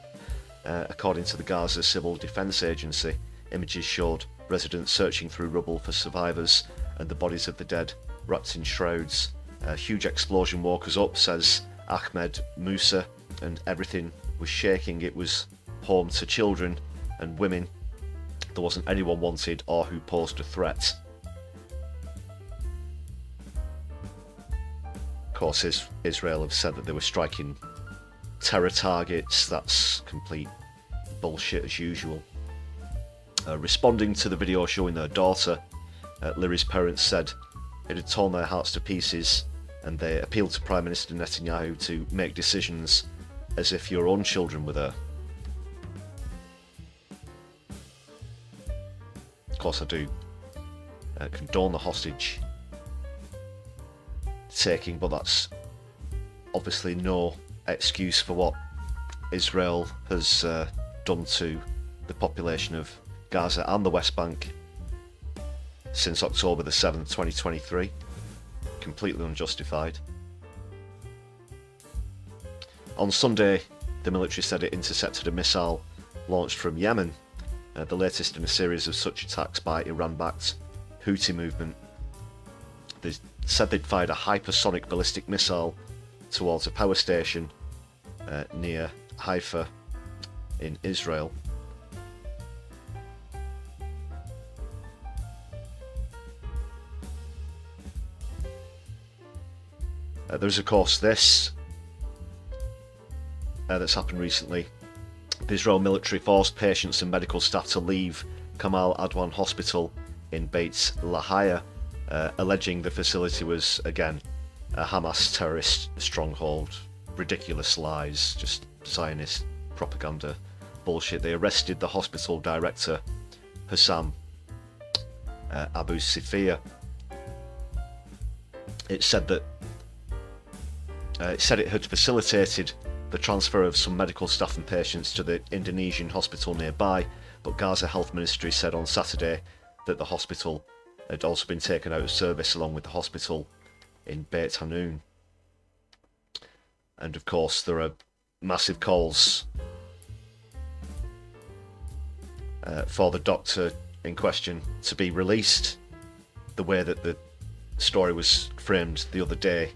according to the Gaza Civil Defense Agency. Images showed residents searching through rubble for survivors and the bodies of the dead wrapped in shrouds. A huge explosion woke us up, says Ahmed Musa, and everything was shaking. It was home to children and women. There wasn't anyone wanted or who posed a threat. Of course, Israel have said that they were striking terror targets. That's complete bullshit as usual. Responding to the video showing their daughter, Liri's parents said it had torn their hearts to pieces, and they appealed to Prime Minister Netanyahu to make decisions as if your own children were there. Of course, I do condone the hostage taking, but that's obviously no excuse for what Israel has done to the population of Gaza and the West Bank since October the 7th, 2023. Completely unjustified. On Sunday, the military said it intercepted a missile launched from Yemen, the latest in a series of such attacks by Iran-backed Houthi movement. They said they'd fired a hypersonic ballistic missile towards a power station near Haifa in Israel. There's of course this that's happened recently. The Israel military forced patients and medical staff to leave Kamal Adwan Hospital in Beit Lahia, alleging the facility was again a Hamas terrorist stronghold. Ridiculous lies, just Zionist propaganda bullshit. They arrested the hospital director, Hussam Abu Sifia. It said that it had facilitated the transfer of some medical staff and patients to the Indonesian hospital nearby, but Gaza Health Ministry said on Saturday that the hospital had also been taken out of service along with the hospital in Beit Hanun. And of course there are massive calls for the doctor in question to be released. The way that the story was framed the other day,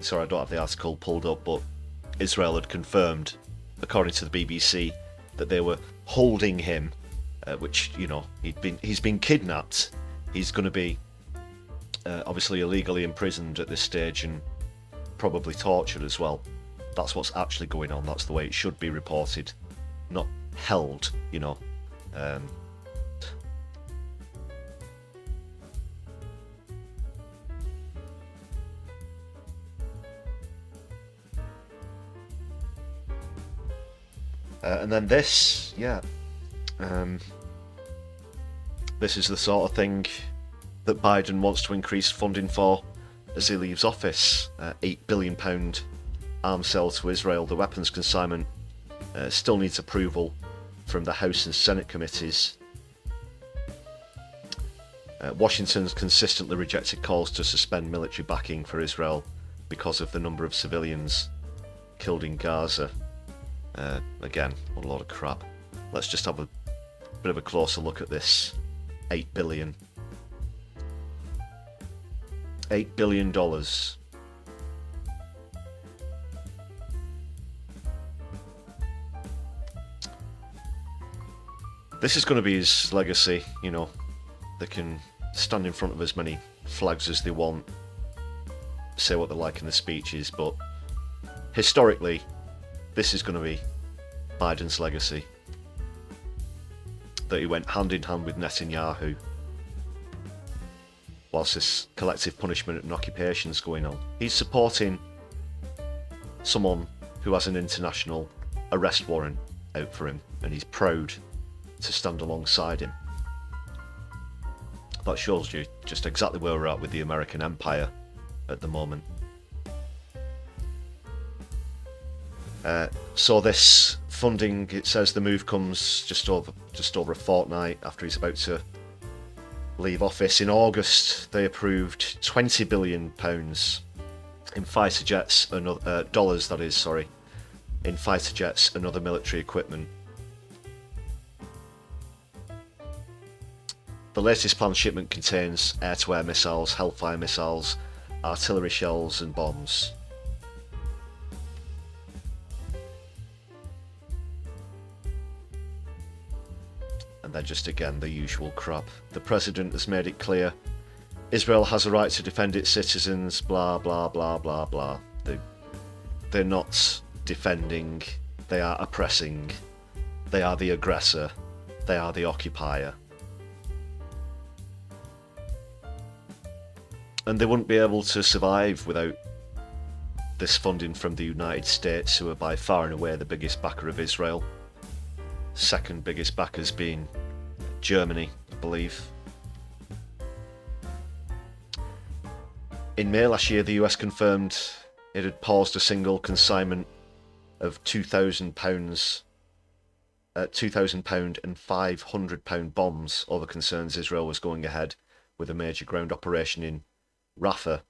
sorry I don't have the article pulled up, but Israel had confirmed, according to the BBC, that they were holding him, which, you know, he's been kidnapped. He's going to be obviously illegally imprisoned at this stage and probably tortured as well. That's what's actually going on. That's the way it should be reported, not held, you know. And then this, yeah. This is the sort of thing that Biden wants to increase funding for as he leaves office. £8 billion arms sale to Israel. The weapons consignment still needs approval from the House and Senate committees. Washington's consistently rejected calls to suspend military backing for Israel because of the number of civilians killed in Gaza. Again, what a lot of crap. Let's just have a bit of a closer look at this. $8 billion. $8 billion. This is going to be his legacy, you know. They can stand in front of as many flags as they want, say what they like in the speeches, but historically, this is going to be Biden's legacy. That he went hand in hand with Netanyahu whilst this collective punishment and occupation is going on. He's supporting someone who has an international arrest warrant out for him, and he's proud to stand alongside him. That shows you just exactly where we're at with the American empire at the moment. So this funding, it says the move comes just over a fortnight after he's about to leave office. In August, they approved £20 billion in fighter jets and dollars, that is, sorry, in fighter jets and other military equipment. The latest planned shipment contains air-to-air missiles, Hellfire missiles, artillery shells, and bombs. And then just again the usual crap. The president has made it clear Israel has a right to defend its citizens, blah blah blah blah blah. They're not defending, they are oppressing, they are the aggressor, they are the occupier. And they wouldn't be able to survive without this funding from the United States, who are by far and away the biggest backer of Israel. Second biggest backers being Germany, I believe. In May last year, the US confirmed it had paused a single consignment of £2,000 and £500 bombs over concerns Israel was going ahead with a major ground operation in Rafah.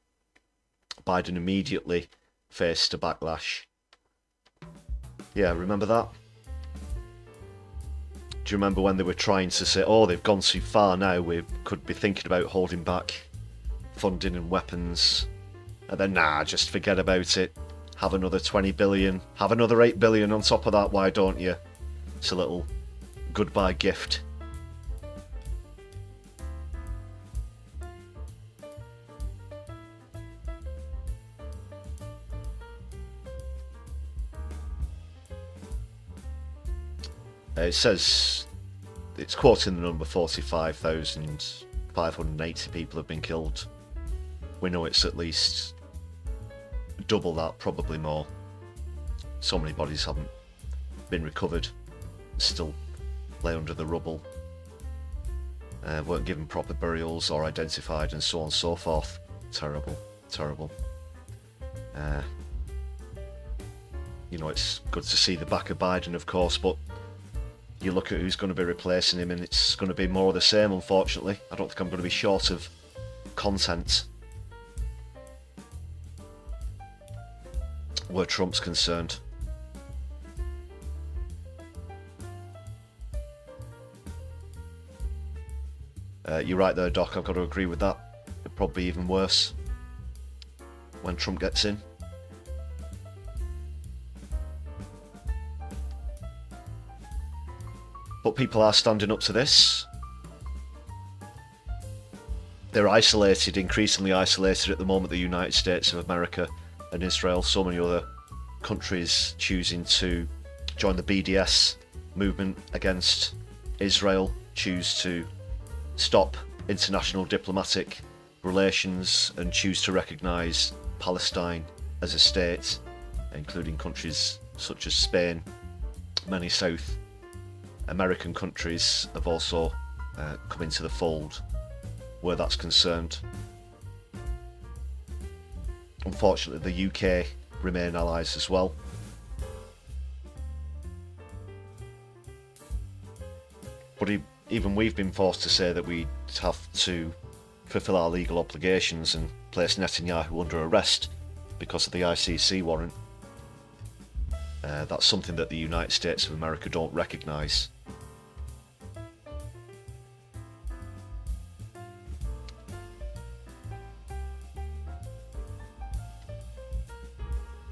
Biden immediately faced a backlash. Yeah, remember that? Do you remember when they were trying to say, oh, they've gone too far now, we could be thinking about holding back funding and weapons, and then nah, just forget about it, have another 20 billion, have another 8 billion on top of that, why don't you? It's a little goodbye gift. It says, it's quoting the number 45,580 people have been killed. We know it's at least double that, probably more. So many bodies haven't been recovered, still lay under the rubble, weren't given proper burials or identified, and so on and so forth. Terrible, terrible. You know, it's good to see the back of Biden, of course, but you look at who's going to be replacing him and it's going to be more of the same, unfortunately. I don't think I'm going to be short of content where Trump's concerned. You're right there, Doc, I've got to agree with that. It'll probably be even worse when Trump gets in. But people are standing up to this. they're isolated, increasingly isolated at the moment, the United States of America and Israel. So many other countries choosing to join the BDS movement against Israel, choose to stop international diplomatic relations and choose to recognise Palestine as a state, including countries such as Spain. Many South American countries have also come into the fold where that's concerned. Unfortunately, the UK remain allies as well. But even we've been forced to say that we have to fulfil our legal obligations and place Netanyahu under arrest because of the ICC warrant. That's something that the United States of America don't recognise.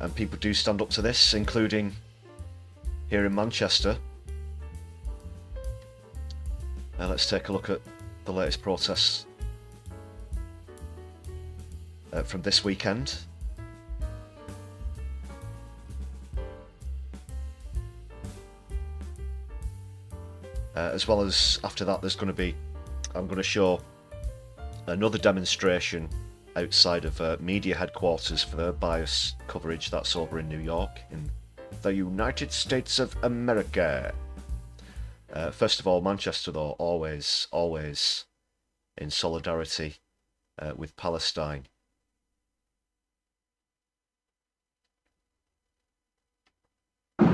And people do stand up to this, including here in Manchester. Let's take a look at the latest protests from this weekend. As well as after that, there's going to be, I'm going to show another demonstration outside of media headquarters for their bias coverage. That's over in New York, in the United States of America. First of all, Manchester, though, always in solidarity with Palestine. We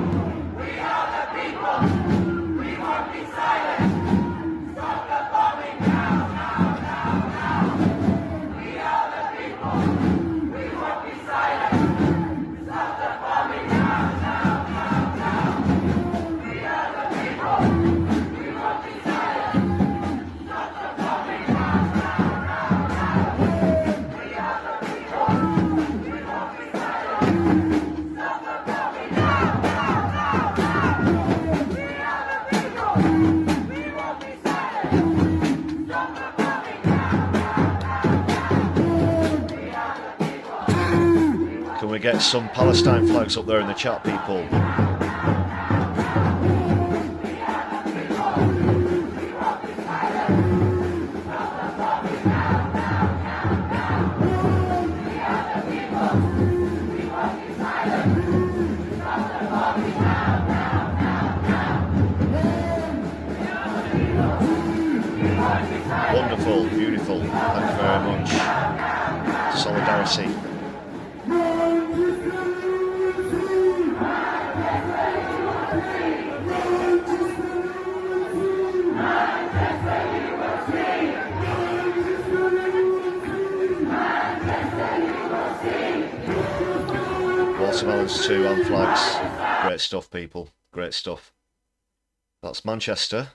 are the people. We won't be silent. Stop the bombing now, now, now, now. We are the people. We won't be silent. Stop the bombing now, now, now, now. We are the people. We won't be silent. Stop the bombing now, now, now, now. We are the people. We won't be silent. Stop the bombing now, now, now, now. We are the people. We won't be silent. Stop the bombing now, now, now, now. We are the people. Can we get some Palestine flags up there in the chat, people? Wonderful, beautiful. Thank you very much. Solidarity. Watermelons too and flags. Great stuff, people. Great stuff. That's Manchester.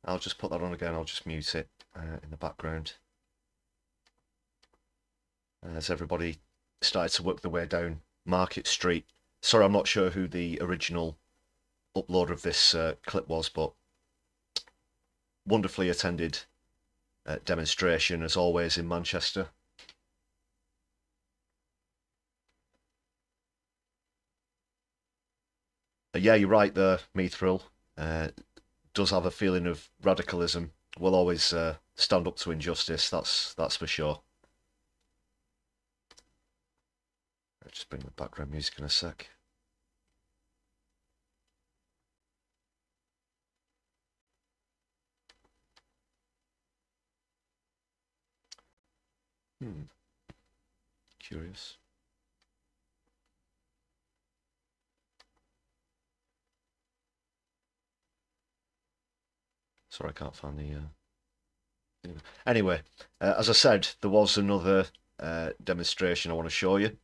I'll just put that on again. I'll just mute it in the background. As everybody started to work their way down Market Street. Sorry, I'm not sure who the original uploader of this clip was, but wonderfully attended demonstration as always in Manchester. Yeah, you're right there, Mithril. Does have a feeling of radicalism. Will always stand up to injustice. That's for sure. I'll just bring the background music in a sec. Curious. Sorry, I can't find the... Anyway, as I said, there was another demonstration I want to show you.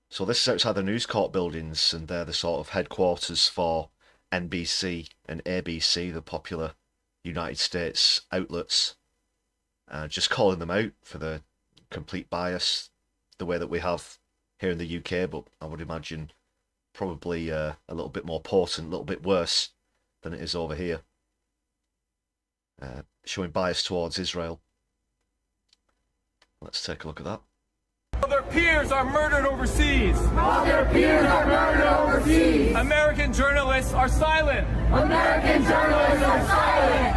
So this is outside the News Corp buildings, and they're the sort of headquarters for NBC and ABC, the popular United States outlets. Just calling them out for the complete bias, the way that we have here in the UK, but I would imagine probably a little bit more potent, a little bit worse than it is over here. showing bias towards Israel. Let's take a look at that. While their peers are murdered overseas. While their peers are murdered overseas. American journalists are silent. American journalists are silent.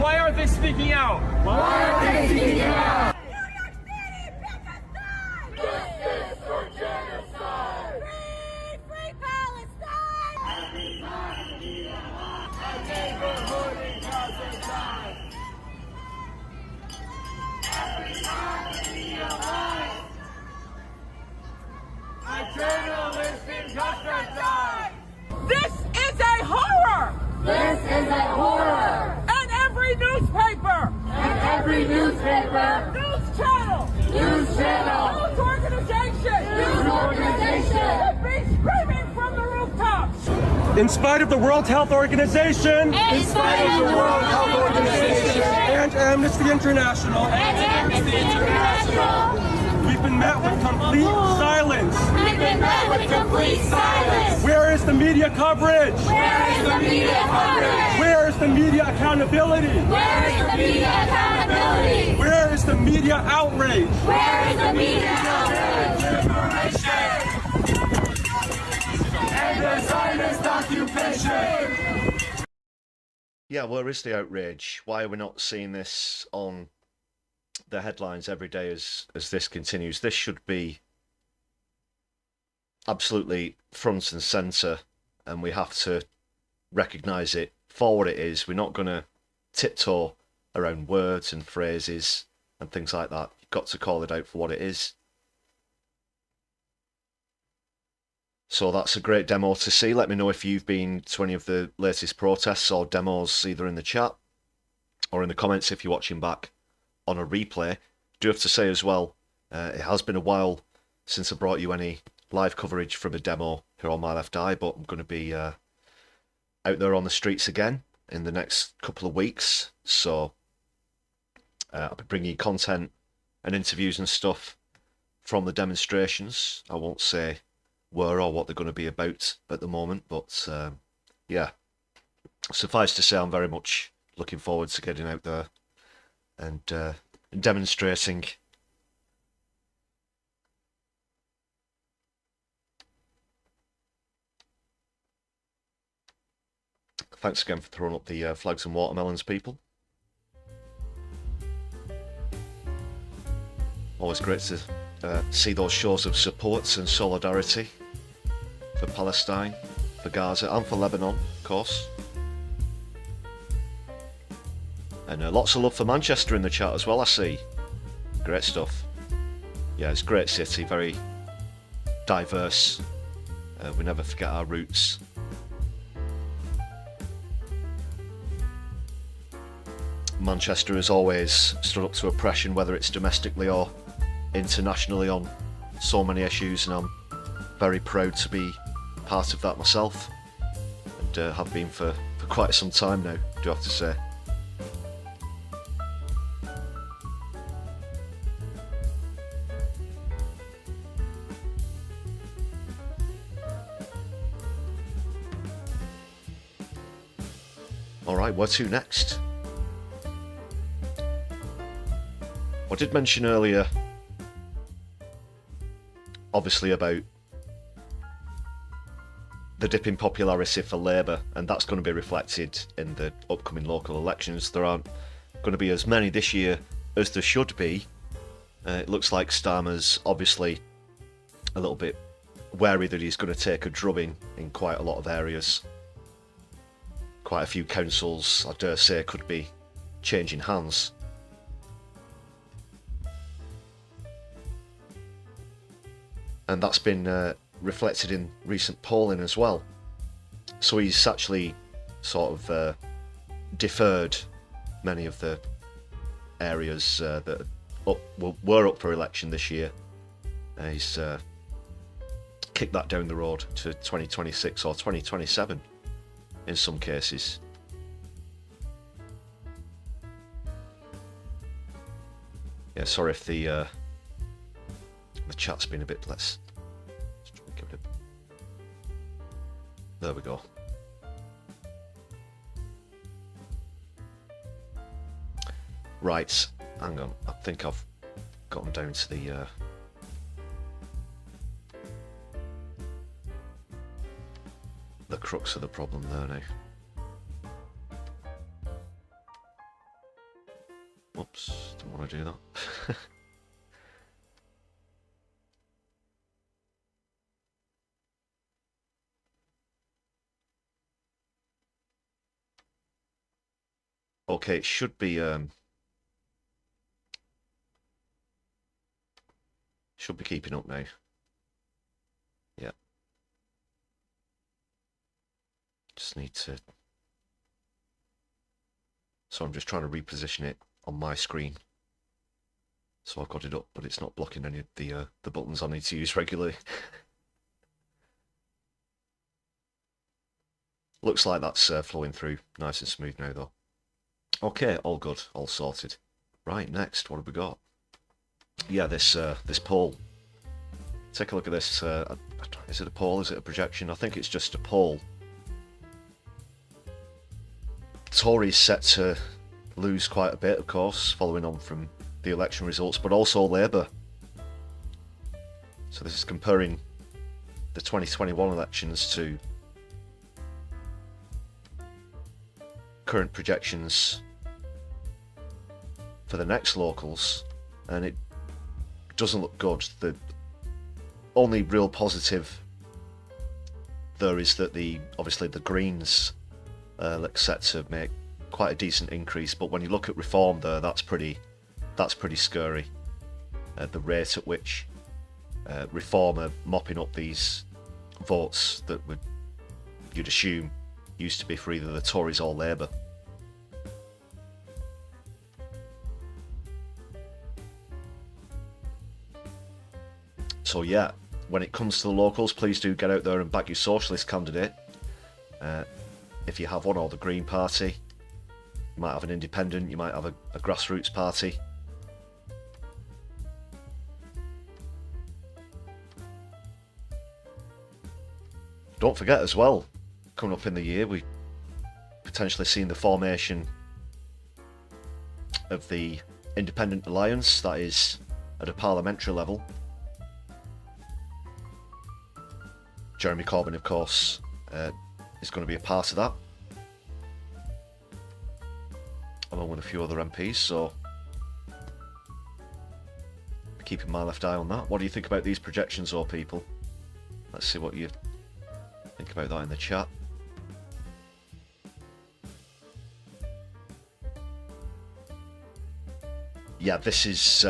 Why aren't they speaking out? Why aren't they speaking out? Justice for genocide! Free Palestine! Every time a neighborhood in Gaza dies. Every time a journalist in Gaza dies. This is a horror! This is a horror. And every newspaper! And every newspaper, News channel! news channel, News organization! news organization Should be screaming from the rooftops! In spite of the World Health Organization in spite of the World Health Organization and Amnesty International, and Amnesty International, we've been met with complete silence. we've been met with complete silence. Where is the media coverage? Where is the media coverage? Where is the media accountability? Where is the media accountability? Where is the media outrage? Where is the media outrage? And the Zionist occupation. Yeah, where is the outrage? Why are we not seeing this on the headlines every day as this continues? This should be absolutely front and centre, and we have to recognise it for what it is. We're not going to tiptoe around words and phrases and things like that. You've got to call it out for what it is. So that's a great demo to see. Let me know if you've been to any of the latest protests or demos, either in the chat or in the comments if you're watching back on a replay. Do have to say as well, it has been a while since I brought you any live coverage from a demo here on My Left Eye, but I'm going to be out there on the streets again in the next couple of weeks. So I'll be bringing you content and interviews and stuff from the demonstrations. I won't say where or what they're going to be about at the moment, but yeah, suffice to say I'm very much looking forward to getting out there and demonstrating. Thanks again for throwing up the flags and watermelons, people. Always great to see those shows of support and solidarity for Palestine, for Gaza, and for Lebanon, of course. And lots of love for Manchester in the chat as well, I see. Great stuff. Yeah, it's a great city, very diverse. We never forget our roots. Manchester has always stood up to oppression, whether it's domestically or internationally, on so many issues, and I'm very proud to be part of that myself, and have been for quite some time now, do I have to say. Alright, where to next? I did mention earlier, obviously, about the dip in popularity for Labour, and that's going to be reflected in the upcoming local elections. There aren't going to be as many this year as there should be. It looks like Starmer's obviously a little bit wary that he's going to take a drubbing in quite a lot of areas. Quite a few councils, I dare say, could be changing hands. And that's been reflected in recent polling as well. So he's actually sort of deferred many of the areas that were up for election this year. He's kicked that down the road to 2026 or 2027 in some cases. Yeah, sorry if the chat's been a bit less. There we go. Right, hang on. I think I've gotten down to the crux of the problem there now. Whoops, don't want to do that. Okay, it should be keeping up now. Yeah. Just need to. So I'm just trying to reposition it on my screen. So I've got it up, but it's not blocking any of the buttons I need to use regularly. Looks like that's flowing through nice and smooth now, though. Okay, all good, all sorted. Right, next, what have we got? Yeah, this poll. Take a look at this. Is it a poll? Is it a projection? I think it's just a poll. Tories set to lose quite a bit, of course, following on from the election results, but also Labour. So this is comparing the 2021 elections to current projections for the next locals, and it doesn't look good. The only real positive there is that obviously the Greens look set to make quite a decent increase, but when you look at Reform there, that's pretty scary. The rate at which Reform are mopping up these votes that you'd assume used to be for either the Tories or Labour. So yeah, when it comes to the locals, please do get out there and back your socialist candidate. If you have one, or the Green Party. You might have an independent, you might have a grassroots party. Don't forget as well, coming up in the year, we potentially seen the formation of the Independent Alliance, that is at a parliamentary level. Jeremy Corbyn, of course, is going to be a part of that, along with a few other MPs, so keeping my left eye on that. What do you think about these projections, or people? Let's see what you think about that in the chat. Yeah, this is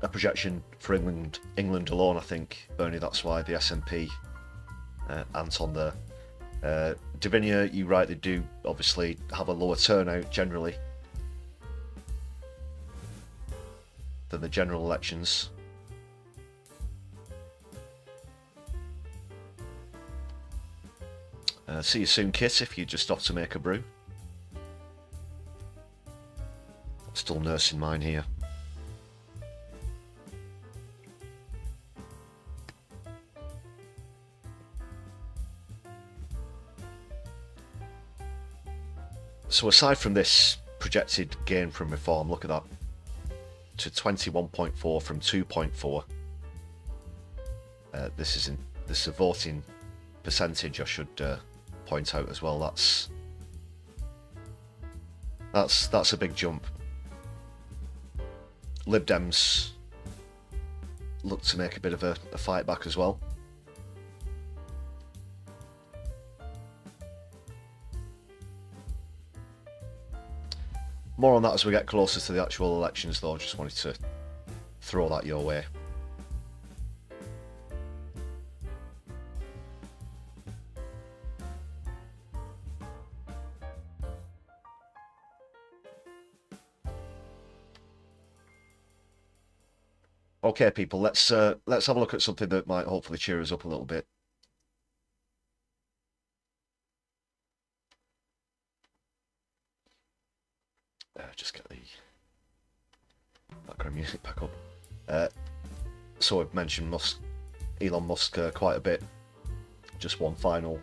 a projection for England alone, I think, Bernie. That's why the SNP aren't on there. Davinia, you rightly do obviously have a lower turnout generally than the general elections. See you soon, Kit, if you just off to make a brew. Still nursing mine here. So aside from this projected gain from Reform, look at that, to 21.4 from 2.4. This is a voting percentage, I should point out as well. That's a big jump. Lib Dems look to make a bit of a fight back as well. More on that as we get closer to the actual elections, though. Just wanted to throw that your way. Okay, people, let's have a look at something that might hopefully cheer us up a little bit. Just get the background music back up. So I've mentioned Elon Musk quite a bit. Just one final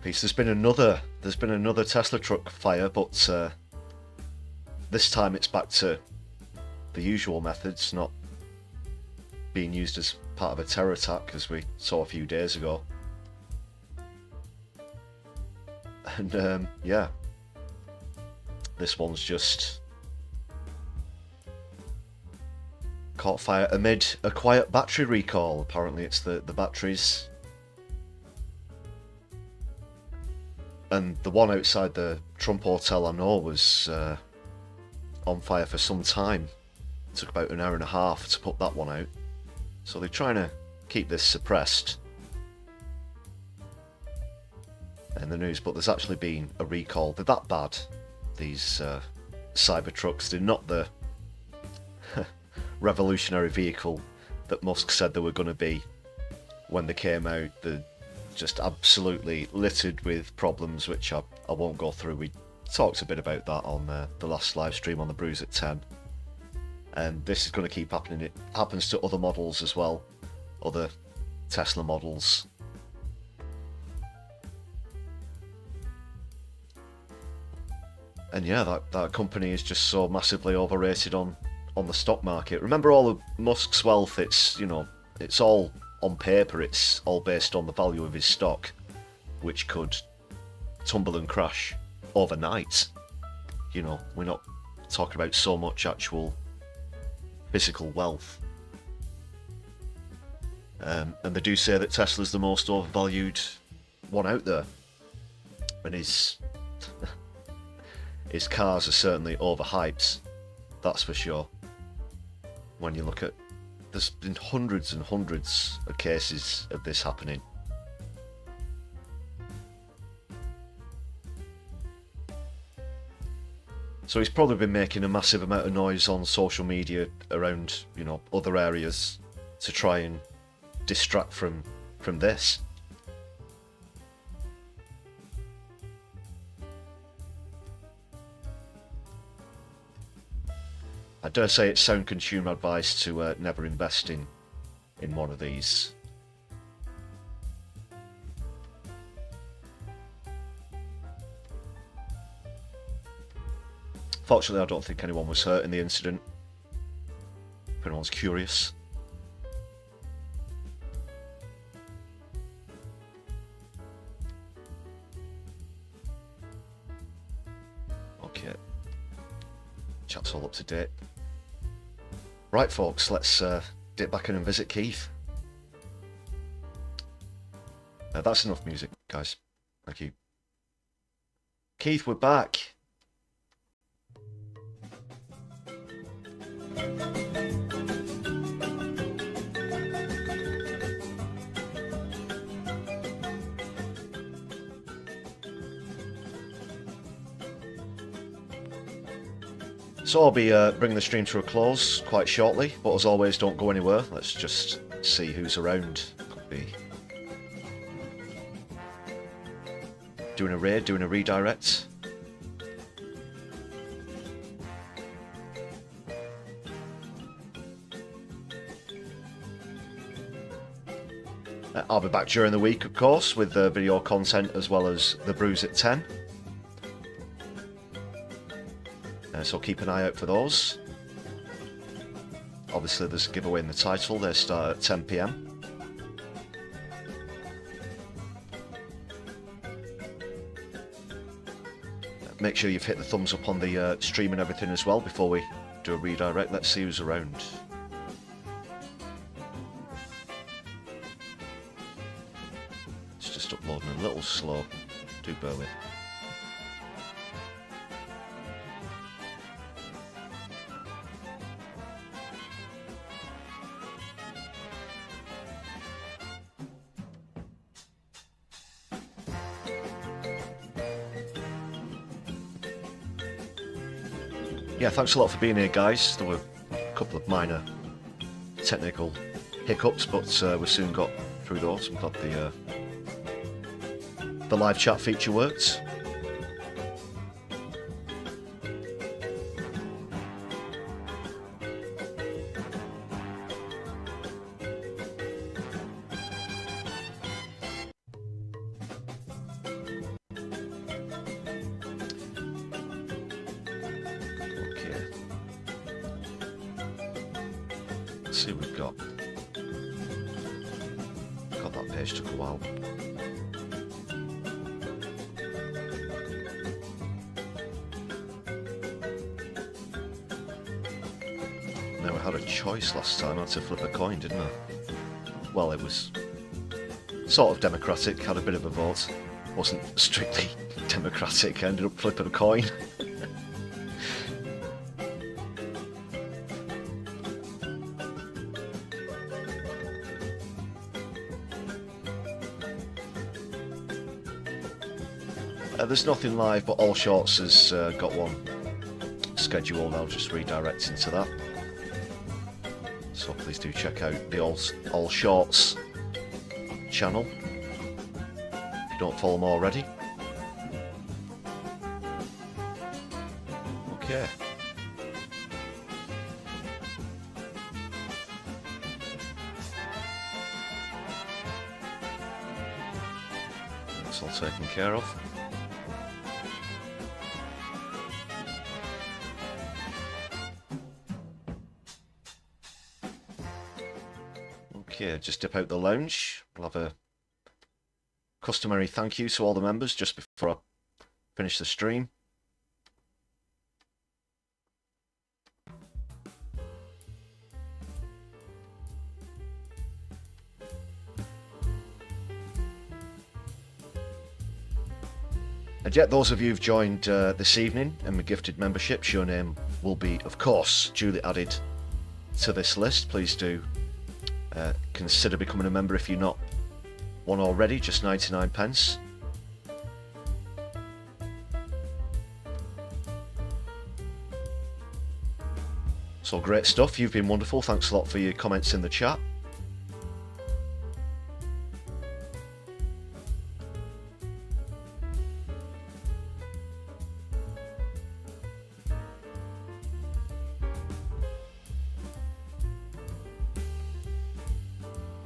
piece. There's been another Tesla truck fire, but this time it's back to the usual methods, not being used as part of a terror attack, as we saw a few days ago. And yeah, this one's just caught fire amid a quiet battery recall. Apparently it's the batteries. And the one outside the Trump Hotel, I know, was on fire for some time. It took about an hour and a half to put that one out. So they're trying to keep this suppressed in the news, but there's actually been a recall. They're that bad, these Cybertrucks. They're not the revolutionary vehicle that Musk said they were going to be when they came out. They're just absolutely littered with problems, which I won't go through. We talked a bit about that on the last live stream on the Brews at 10. And this is going to keep happening. It happens to other models as well, other Tesla models. And yeah, that company is just so massively overrated on the stock market. Remember, all of Musk's wealth, it's, you know, it's all on paper, it's all based on the value of his stock, which could tumble and crash overnight. You know, we're not talking about so much actual physical wealth. And they do say that Tesla's the most overvalued one out there, and his cars are certainly overhyped, that's for sure. When you look at, there's been hundreds and hundreds of cases of this happening. So he's probably been making a massive amount of noise on social media around, you know, other areas to try and distract from this. I dare say it's sound consumer advice to never invest in one of these. Fortunately, I don't think anyone was hurt in the incident, if anyone's curious. Okay. Chat's all up to date. Right, folks, let's dip back in and visit Keith. That's enough music, guys. Thank you. Keith, we're back. So I'll be bringing the stream to a close quite shortly, but as always, don't go anywhere. Let's just see who's around. Could be doing a raid, doing a redirect. I'll be back during the week, of course, with video content as well as the Brews at 10. So keep an eye out for those. Obviously there's a giveaway in the title. They start at 10 PM. Make sure you've hit the thumbs up on the stream and everything as well before we do a redirect. Let's see who's around. It's just uploading a little slow. Do bear with. Yeah, thanks a lot for being here, guys. There were a couple of minor technical hiccups, but we soon got through those. I'm glad the live chat feature worked. Let's see what we've got. God, that page took a while. Now, I had a choice last time. I had to flip a coin, didn't I? Well, it was sort of democratic, had a bit of a vote. Wasn't strictly democratic, I ended up flipping a coin. There's nothing live, but All Shorts has got one scheduled. I'll just redirect into that. So please do check out the All Shorts channel if you don't follow them already. Okay. That's all taken care of. Okay, just dip out the lounge. We'll have a customary thank you to all the members just before I finish the stream. And yet, those of you who've joined this evening and were gifted memberships, your name will be, of course, duly added to this list. Please do consider becoming a member if you're not one already, just 99p. So great stuff, you've been wonderful, thanks a lot for your comments in the chat.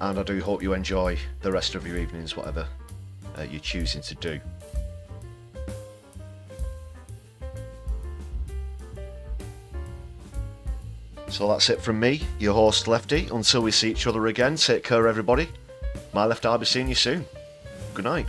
And I do hope you enjoy the rest of your evenings, whatever you're choosing to do. So that's it from me, your host Lefty. Until we see each other again, take care everybody. My Left, I'll be seeing you soon. Good night.